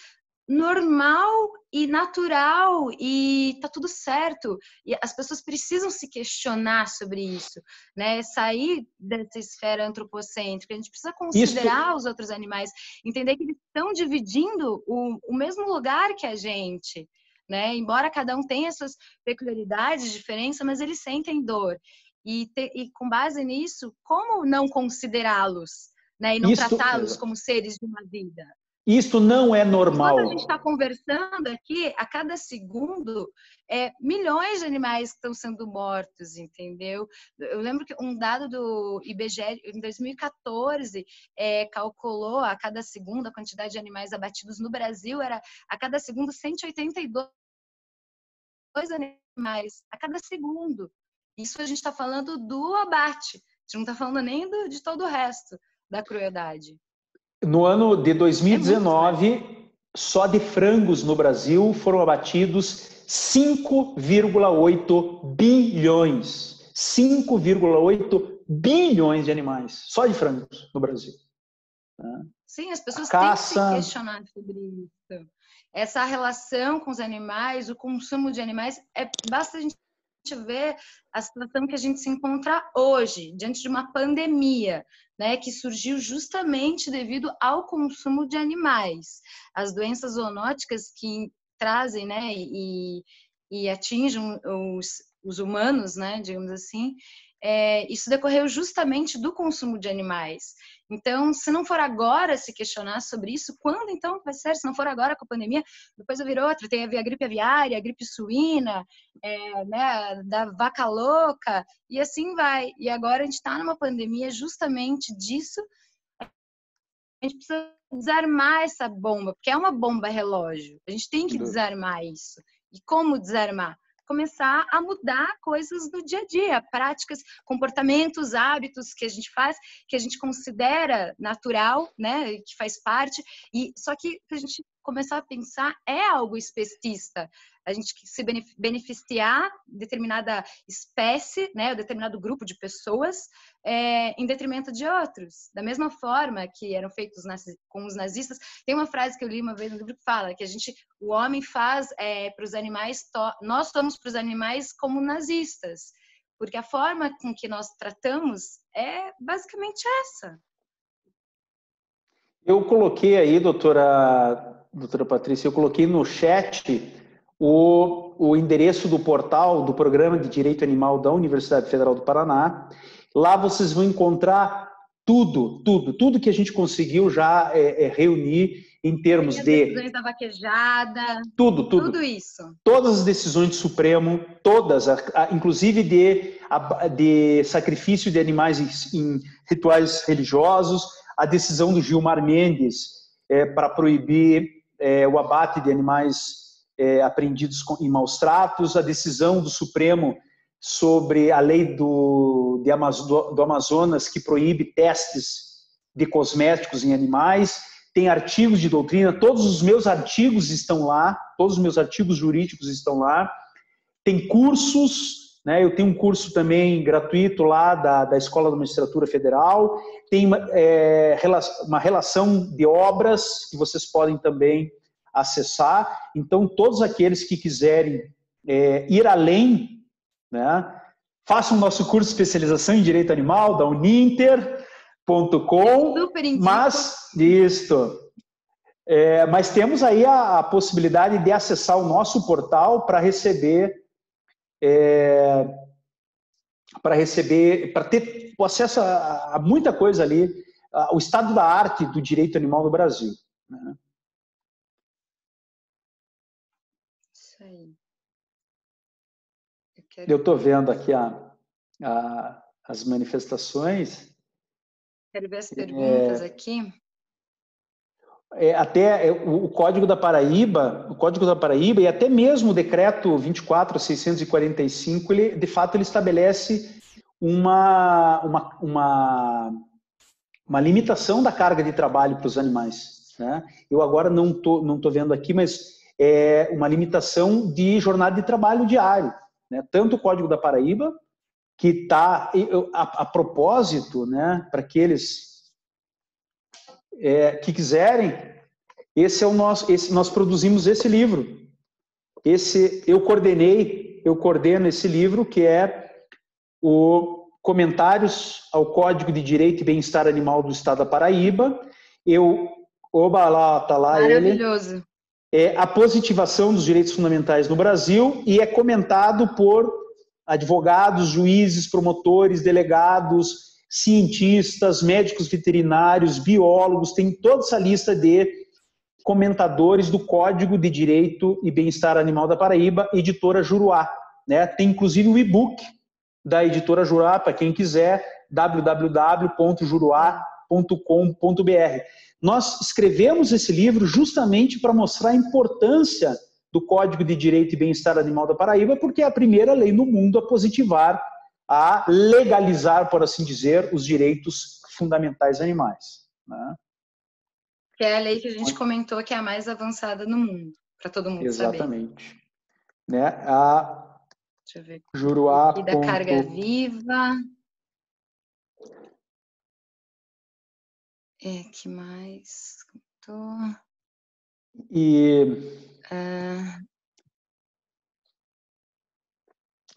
normal e natural, e tá tudo certo. E as pessoas precisam se questionar sobre isso, né? Sair dessa esfera antropocêntrica. A gente precisa considerar os outros animais, entender que eles estão dividindo o mesmo lugar que a gente, né? Embora cada um tenha suas peculiaridades, diferenças, mas eles sentem dor. E com base nisso, como não considerá-los, né? E não tratá-los como seres de uma vida? Isto não é normal. Enquanto a gente está conversando aqui, a cada segundo, milhões de animais estão sendo mortos, entendeu? Eu lembro que um dado do IBGE, em 2014, calculou a cada segundo a quantidade de animais abatidos no Brasil, era a cada segundo 182 animais, a cada segundo. Isso a gente está falando do abate, a gente não está falando nem de todo o resto da crueldade. No ano de 2019, só de frangos no Brasil foram abatidos 5,8 bilhões. 5,8 bilhões de animais, só de frangos no Brasil. Sim, as pessoas têm que se questionar sobre isso. Essa relação com os animais, o consumo de animais, basta a gente ver a situação que a gente se encontra hoje, diante de uma pandemia, né, que surgiu justamente devido ao consumo de animais. As doenças zoonóticas que trazem, né, e atingem os humanos, né, digamos assim, isso decorreu justamente do consumo de animais. Então, se não for agora se questionar sobre isso, quando então vai ser? Se não for agora com a pandemia, depois vai vir outra. Tem a gripe aviária, a gripe suína, né, da vaca louca, e assim vai. E agora a gente está numa pandemia justamente disso. A gente precisa desarmar essa bomba, porque é uma bomba relógio. A gente tem que desarmar isso. E como desarmar? Começar a mudar coisas do dia a dia, práticas, comportamentos, hábitos que a gente faz, que a gente considera natural, né, que faz parte, e só que a gente começar a pensar algo especista, a gente se beneficiar de determinada espécie, né, determinado grupo de pessoas, em detrimento de outros. Da mesma forma que eram feitos com os nazistas, tem uma frase que eu li uma vez no livro que fala que o homem faz para os animais, nós somos para os animais como nazistas, porque a forma com que nós tratamos é basicamente essa. Eu coloquei aí, doutora Patrícia, eu coloquei no chat o endereço do portal do Programa de Direito Animal da Universidade Federal do Paraná. Lá vocês vão encontrar tudo que a gente conseguiu já reunir em termos de... decisões da vaquejada... Tudo isso. Todas as decisões do Supremo, todas, inclusive de sacrifício de animais em rituais religiosos, a decisão do Gilmar Mendes para proibir o abate de animais apreendidos em maus tratos, a decisão do Supremo sobre a lei do Amazonas que proíbe testes de cosméticos em animais, tem artigos de doutrina, todos os meus artigos estão lá, todos os meus artigos jurídicos estão lá, tem cursos né? Eu tenho um curso também gratuito lá da Escola da Magistratura Federal, tem uma relação de obras que vocês podem também acessar. Então, todos aqueles que quiserem ir além, né, façam o nosso curso de especialização em Direito Animal, da uninter.com. Super indico. Mas temos aí a possibilidade de acessar o nosso portal para ter o acesso a muita coisa ali, o estado da arte do direito animal no Brasil, né? Isso aí. Eu estou vendo aqui as manifestações. Quero ver as perguntas aqui. Até o Código da Paraíba e até mesmo o Decreto 24.645, ele, de fato, ele estabelece uma limitação da carga de trabalho para os animais, né? Eu agora não tô vendo aqui, mas é uma limitação de jornada de trabalho diário, né? Tanto o Código da Paraíba, que está a propósito, né, para aqueles que quiserem, nós produzimos esse livro. Eu coordeno esse livro, que é o Comentários ao Código de Direito e Bem-Estar Animal do Estado da Paraíba. Tá lá ele. Maravilhoso. É a positivação dos direitos fundamentais no Brasil, e é comentado por advogados, juízes, promotores, delegados, cientistas, médicos veterinários, biólogos, tem toda essa lista de comentadores do Código de Direito e Bem-Estar Animal da Paraíba, editora Juruá, né? Tem inclusive o e-book da editora Juruá, para quem quiser, www.juruá.com.br. Nós escrevemos esse livro justamente para mostrar a importância do Código de Direito e Bem-Estar Animal da Paraíba, porque é a primeira lei no mundo a positivar, a legalizar, por assim dizer, os direitos fundamentais animais, né? Que é a lei que a gente comentou que é a mais avançada no mundo, para todo mundo saber. Exatamente. Né? A Deixa eu ver. Juruá. E da carga viva. Que mais?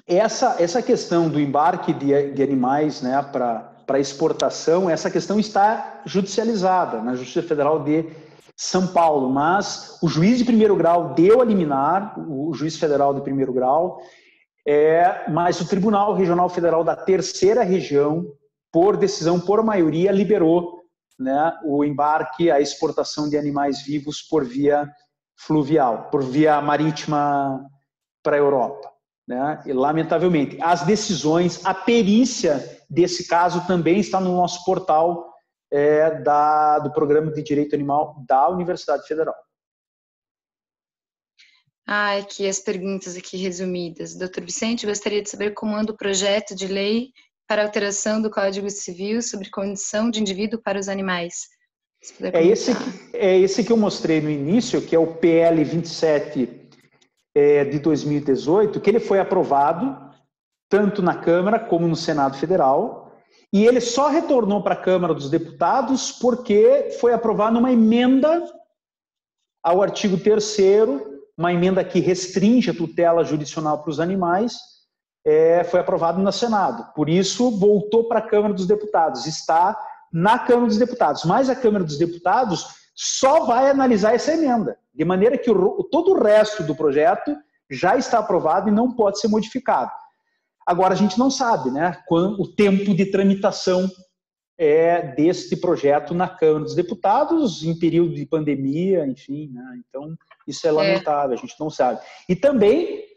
Essa questão do embarque de animais, né, para exportação, essa questão está judicializada na Justiça Federal de São Paulo, mas o juiz de primeiro grau deu a liminar, o juiz federal de primeiro grau, mas o Tribunal Regional Federal da Terceira Região, por decisão por maioria, liberou, né, o embarque, a exportação de animais vivos por via fluvial, por via marítima para a Europa, né? E, lamentavelmente, as decisões, a perícia desse caso também está no nosso portal do Programa de Direito Animal da Universidade Federal. Aqui as perguntas aqui resumidas. Doutor Vicente, gostaria de saber como anda o projeto de lei para alteração do Código Civil sobre condição de indivíduo para os animais. Esse que eu mostrei no início, que é o PL 27 de 2018, que ele foi aprovado tanto na Câmara como no Senado Federal, e ele só retornou para a Câmara dos Deputados porque foi aprovado uma emenda ao artigo 3º, uma emenda que restringe a tutela jurisdicional para os animais, foi aprovado no Senado. Por isso, voltou para a Câmara dos Deputados. Está na Câmara dos Deputados. Mas a Câmara dos Deputados só vai analisar essa emenda, de maneira que todo o resto do projeto já está aprovado e não pode ser modificado. Agora, a gente não sabe, né, o tempo de tramitação deste projeto na Câmara dos Deputados, em período de pandemia, enfim, né? Então, isso é lamentável, a gente não sabe. E também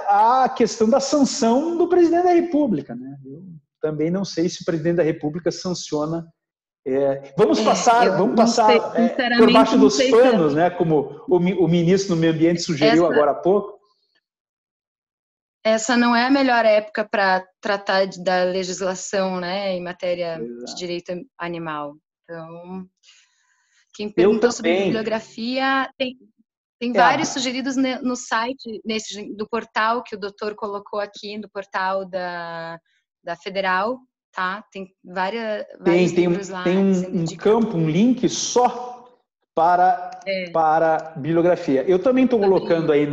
a questão da sanção do presidente da República, né? Eu também não sei se o presidente da República sanciona. Vamos passar por baixo dos panos, né? Como o ministro do Meio Ambiente sugeriu agora há pouco. Essa não é a melhor época para tratar da legislação, né, em matéria de direito animal. Então, quem perguntou sobre bibliografia, Tem vários sugeridos no site, do portal que o doutor colocou aqui, do portal da Federal, tá? Tem vários livros lá. Tem um campo, um link só para bibliografia. Eu também estou colocando aí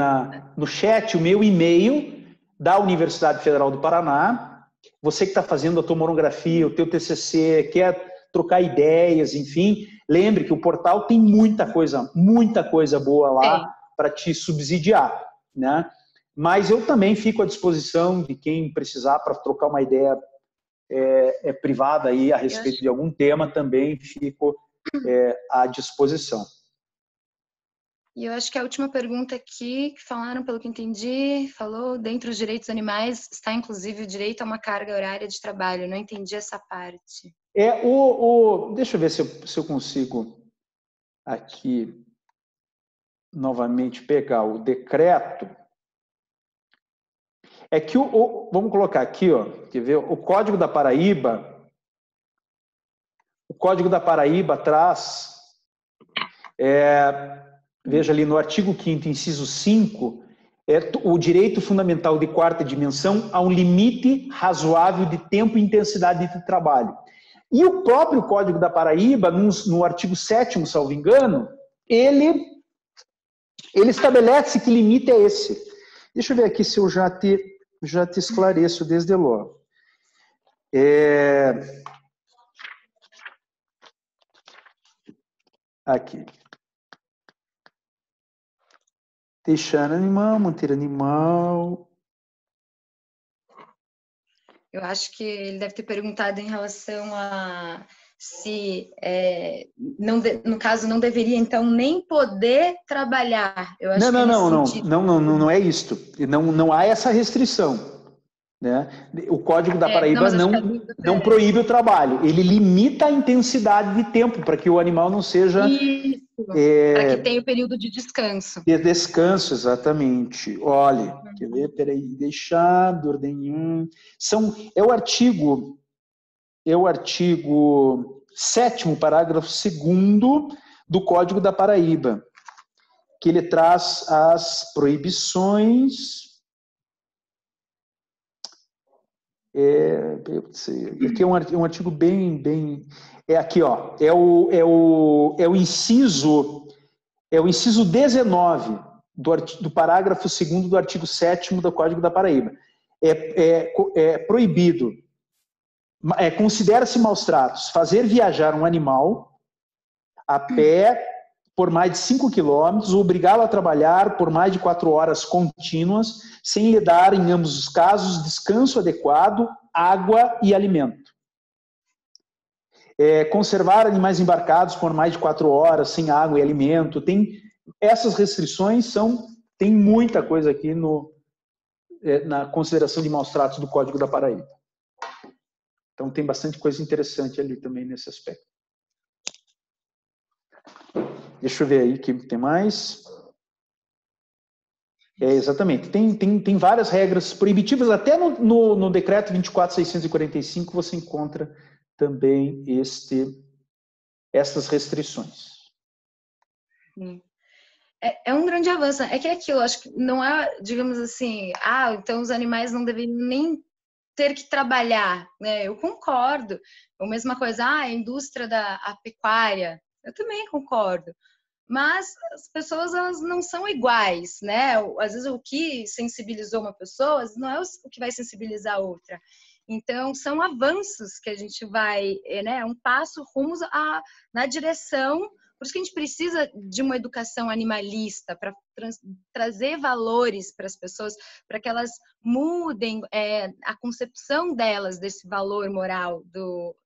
no chat o meu e-mail da Universidade Federal do Paraná. Você que está fazendo a tua monografia, o teu TCC, quer trocar ideias, enfim, lembre que o portal tem muita coisa boa lá para te subsidiar, né? Mas eu também fico à disposição de quem precisar para trocar uma ideia privada aí a respeito de algum tema, também fico à disposição. E eu acho que a última pergunta aqui, que falaram, pelo que entendi, falou, dentre os direitos animais, está inclusive o direito a uma carga horária de trabalho. Não entendi essa parte. Deixa eu ver se eu consigo aqui novamente pegar o decreto. É que vamos colocar aqui, ó, quer ver? O Código da Paraíba traz, veja ali no artigo 5º, inciso 5, o direito fundamental de quarta dimensão a um limite razoável de tempo e intensidade de trabalho. E o próprio Código da Paraíba, no artigo 7º, salvo engano, ele estabelece que limite é esse. Deixa eu ver aqui se eu já te esclareço desde logo. Aqui. Deixar animal, manter animal. Eu acho que ele deve ter perguntado em relação a se, no caso, não deveria, então, nem poder trabalhar. Eu acho não é isto. Não há essa restrição. Né? O Código da Paraíba não proíbe o trabalho, ele limita a intensidade de tempo para que o animal não seja... Isso, para que tenha o período de descanso. De descanso, exatamente. Olha, quer ver? Peraí, deixar, de ordem 1... É o artigo 7º, parágrafo 2º do Código da Paraíba, que ele traz as proibições... Aqui é um artigo bem... aqui, ó, é o inciso 19 do parágrafo 2º do artigo 7º do Código da Paraíba. Proibido, considera-se maus tratos fazer viajar um animal a pé por mais de 5 quilômetros, ou obrigá-lo a trabalhar por mais de 4 horas contínuas, sem lhe dar, em ambos os casos, descanso adequado, água e alimento. Conservar animais embarcados por mais de 4 horas, sem água e alimento. Essas restrições tem muita coisa aqui na consideração de maus tratos do Código da Paraíba. Então, tem bastante coisa interessante ali também nesse aspecto. Deixa eu ver aí o que tem mais. Exatamente. Tem várias regras proibitivas. Até no decreto 24.645 você encontra também essas restrições. É um grande avanço. É que é aquilo, acho que não é, digamos assim, então os animais não deveriam nem ter que trabalhar, né? Eu concordo. A mesma coisa, a indústria da pecuária, eu também concordo. Mas as pessoas, elas não são iguais, né? Às vezes o que sensibilizou uma pessoa não é o que vai sensibilizar a outra. Então, são avanços que a gente vai, né? Um passo rumo na direção. Por isso que a gente precisa de uma educação animalista para trazer valores para as pessoas, para que elas mudem a concepção delas desse valor moral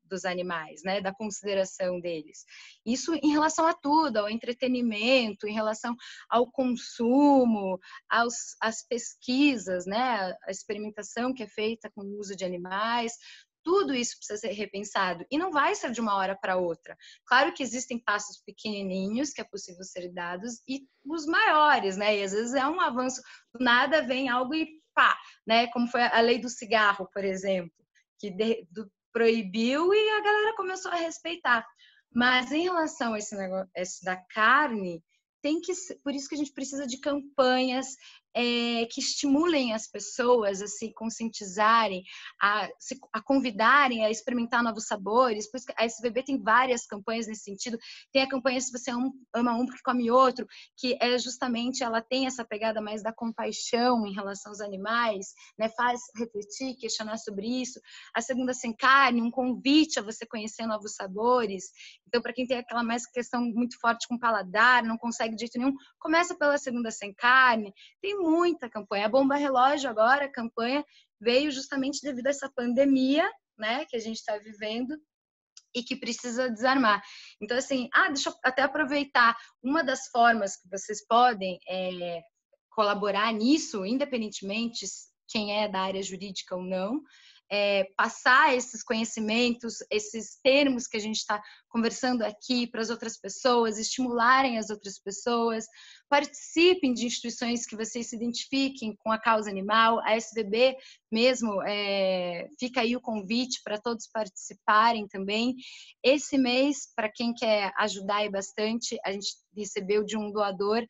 dos animais, né? Da consideração deles. Isso em relação a tudo, ao entretenimento, em relação ao consumo, às pesquisas, né? A experimentação que é feita com o uso de animais. Tudo isso precisa ser repensado e não vai ser de uma hora para outra. Claro que existem passos pequenininhos que é possível ser dados e os maiores, né? E às vezes é um avanço, do nada vem algo e pá, né? Como foi a lei do cigarro, por exemplo, que proibiu e a galera começou a respeitar. Mas em relação a esse negócio da carne, por isso que a gente precisa de campanhas que estimulem as pessoas a se conscientizarem, a convidarem a experimentar novos sabores. Por isso que a SVB tem várias campanhas nesse sentido. Tem a campanha Se Você Ama Um Porque Come Outro, que é justamente, ela tem essa pegada mais da compaixão em relação aos animais, né? Faz refletir, questionar sobre isso. A Segunda Sem Carne, um convite a você conhecer novos sabores. Então, para quem tem aquela mais questão muito forte com o paladar, não consegue de jeito nenhum, começa pela Segunda Sem Carne. Tem muita campanha. A Bomba Relógio agora, a campanha veio justamente devido a essa pandemia, né, que a gente está vivendo e que precisa desarmar. Então, assim, deixa eu até aproveitar. Uma das formas que vocês podem colaborar nisso, independentemente quem é da área jurídica ou não, passar esses conhecimentos, esses termos que a gente está conversando aqui para as outras pessoas, estimularem as outras pessoas, participem de instituições que vocês se identifiquem com a causa animal, a SVB mesmo, fica aí o convite para todos participarem também. Esse mês, para quem quer ajudar aí bastante, a gente recebeu de um doador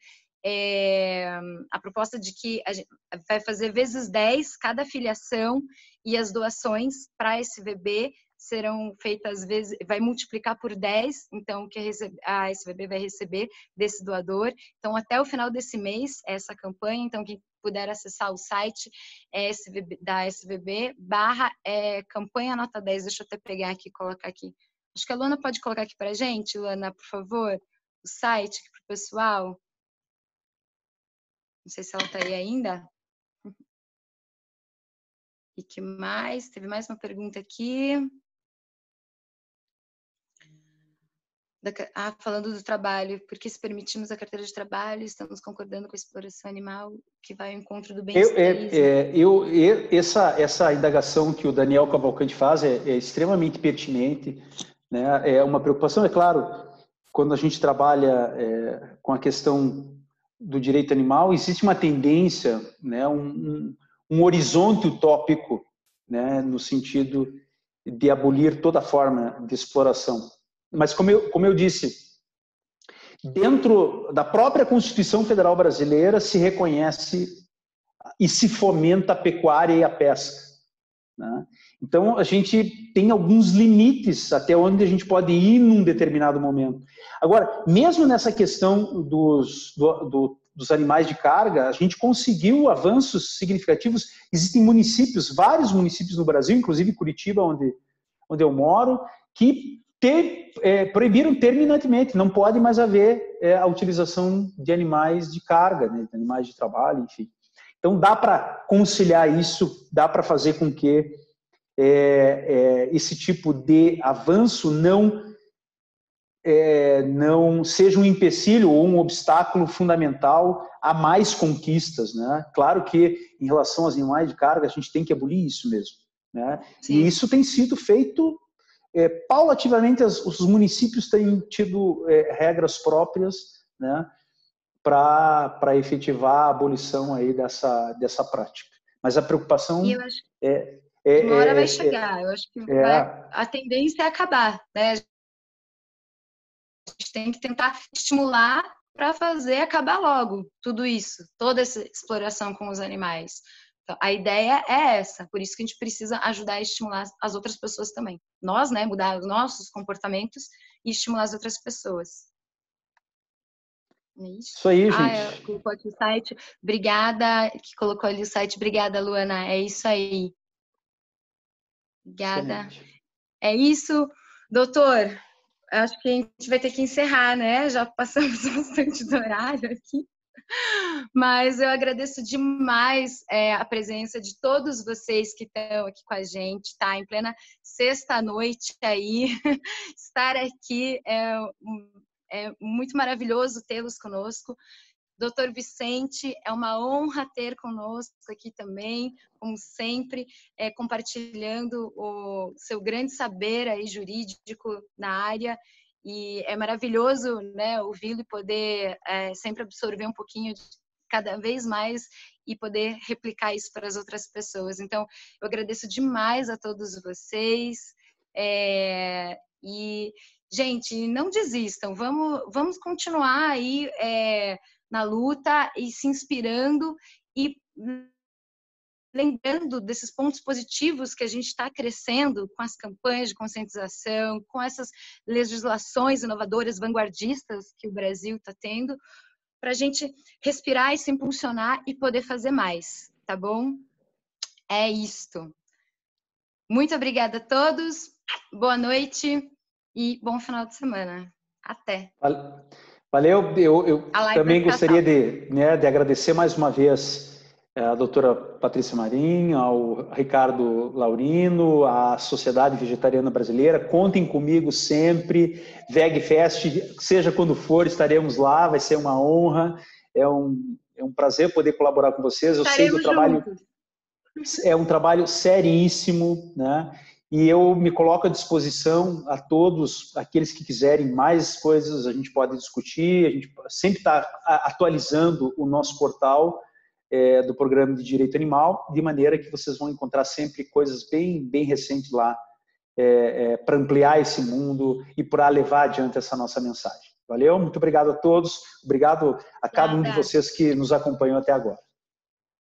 a proposta de que a gente vai fazer vezes 10 cada filiação, e as doações para a SVB serão feitas vezes, vai multiplicar por 10, então que a SVB vai receber desse doador. Então, até o final desse mês, essa campanha, então quem puder acessar o site da SVB, campanha nota 10, deixa eu até pegar aqui e colocar aqui. Acho que a Luana pode colocar aqui para a gente, Luana, por favor, o site para o pessoal. Não sei se ela está aí ainda. E que mais? Teve mais uma pergunta aqui. Falando do trabalho, porque se permitimos a carteira de trabalho, estamos concordando com a exploração animal, que vai ao encontro do bem-estar. Essa indagação que o Daniel Cavalcante faz é extremamente pertinente, né? É uma preocupação, é claro, quando a gente trabalha com a questão do direito animal, existe uma tendência, né, um horizonte utópico, né, no sentido de abolir toda forma de exploração. Mas, como eu disse, dentro da própria Constituição Federal Brasileira se reconhece e se fomenta a pecuária e a pesca, né? Então, a gente tem alguns limites até onde a gente pode ir num determinado momento. Agora, mesmo nessa questão dos animais de carga, a gente conseguiu avanços significativos. Existem municípios, vários municípios no Brasil, inclusive Curitiba, onde eu moro, que proibiram terminantemente, não pode mais haver a utilização de animais de carga, né, de animais de trabalho, enfim. Então, dá para conciliar isso, dá para fazer com que esse tipo de avanço não seja um empecilho ou um obstáculo fundamental a mais conquistas, né? Claro que, em relação aos animais de carga, a gente tem que abolir isso mesmo, né? E isso tem sido feito paulativamente. Os municípios têm tido regras próprias, né, para efetivar a abolição aí dessa prática. Mas a preocupação uma hora vai chegar. Eu acho que a tendência é acabar, né? A gente tem que tentar estimular para fazer acabar logo tudo isso, toda essa exploração com os animais. Então, a ideia é essa, por isso que a gente precisa ajudar a estimular as outras pessoas também. Nós, né, mudar os nossos comportamentos e estimular as outras pessoas. Isso aí, gente. Colocou aqui o site. Obrigada, que colocou ali o site. Obrigada, Luana. É isso aí. Obrigada. Excelente. É isso, doutor. Acho que a gente vai ter que encerrar, né? Já passamos bastante do horário aqui. Mas eu agradeço demais a presença de todos vocês que estão aqui com a gente, tá? Em plena sexta-noite aí. Estar aqui é muito maravilhoso tê-los conosco. Doutor Vicente, é uma honra ter conosco aqui também, como sempre, compartilhando o seu grande saber aí jurídico na área. E é maravilhoso, né, ouvi-lo e poder sempre absorver um pouquinho de cada vez mais e poder replicar isso para as outras pessoas. Então, eu agradeço demais a todos vocês. E, gente, não desistam, vamos continuar aí na luta e se inspirando e lembrando desses pontos positivos que a gente está crescendo com as campanhas de conscientização, com essas legislações inovadoras, vanguardistas que o Brasil está tendo, para a gente respirar e se impulsionar e poder fazer mais, tá bom? É isto. Muito obrigada a todos, boa noite e bom final de semana. Até. Valeu, eu também gostaria de agradecer mais uma vez a doutora Patrícia Marim, ao Ricardo Laurino, à Sociedade Vegetariana Brasileira. Contem comigo sempre, VegFest, seja quando for, estaremos lá, vai ser uma honra, é um prazer poder colaborar com vocês. Eu sei do trabalho, é um trabalho seríssimo, né? E eu me coloco à disposição a todos aqueles que quiserem mais coisas, a gente pode discutir, a gente sempre está atualizando o nosso portal do Programa de Direito Animal, de maneira que vocês vão encontrar sempre coisas bem recentes lá para ampliar esse mundo e para levar adiante essa nossa mensagem. Valeu? Muito obrigado a todos, obrigado a cada um de vocês que nos acompanhou até agora.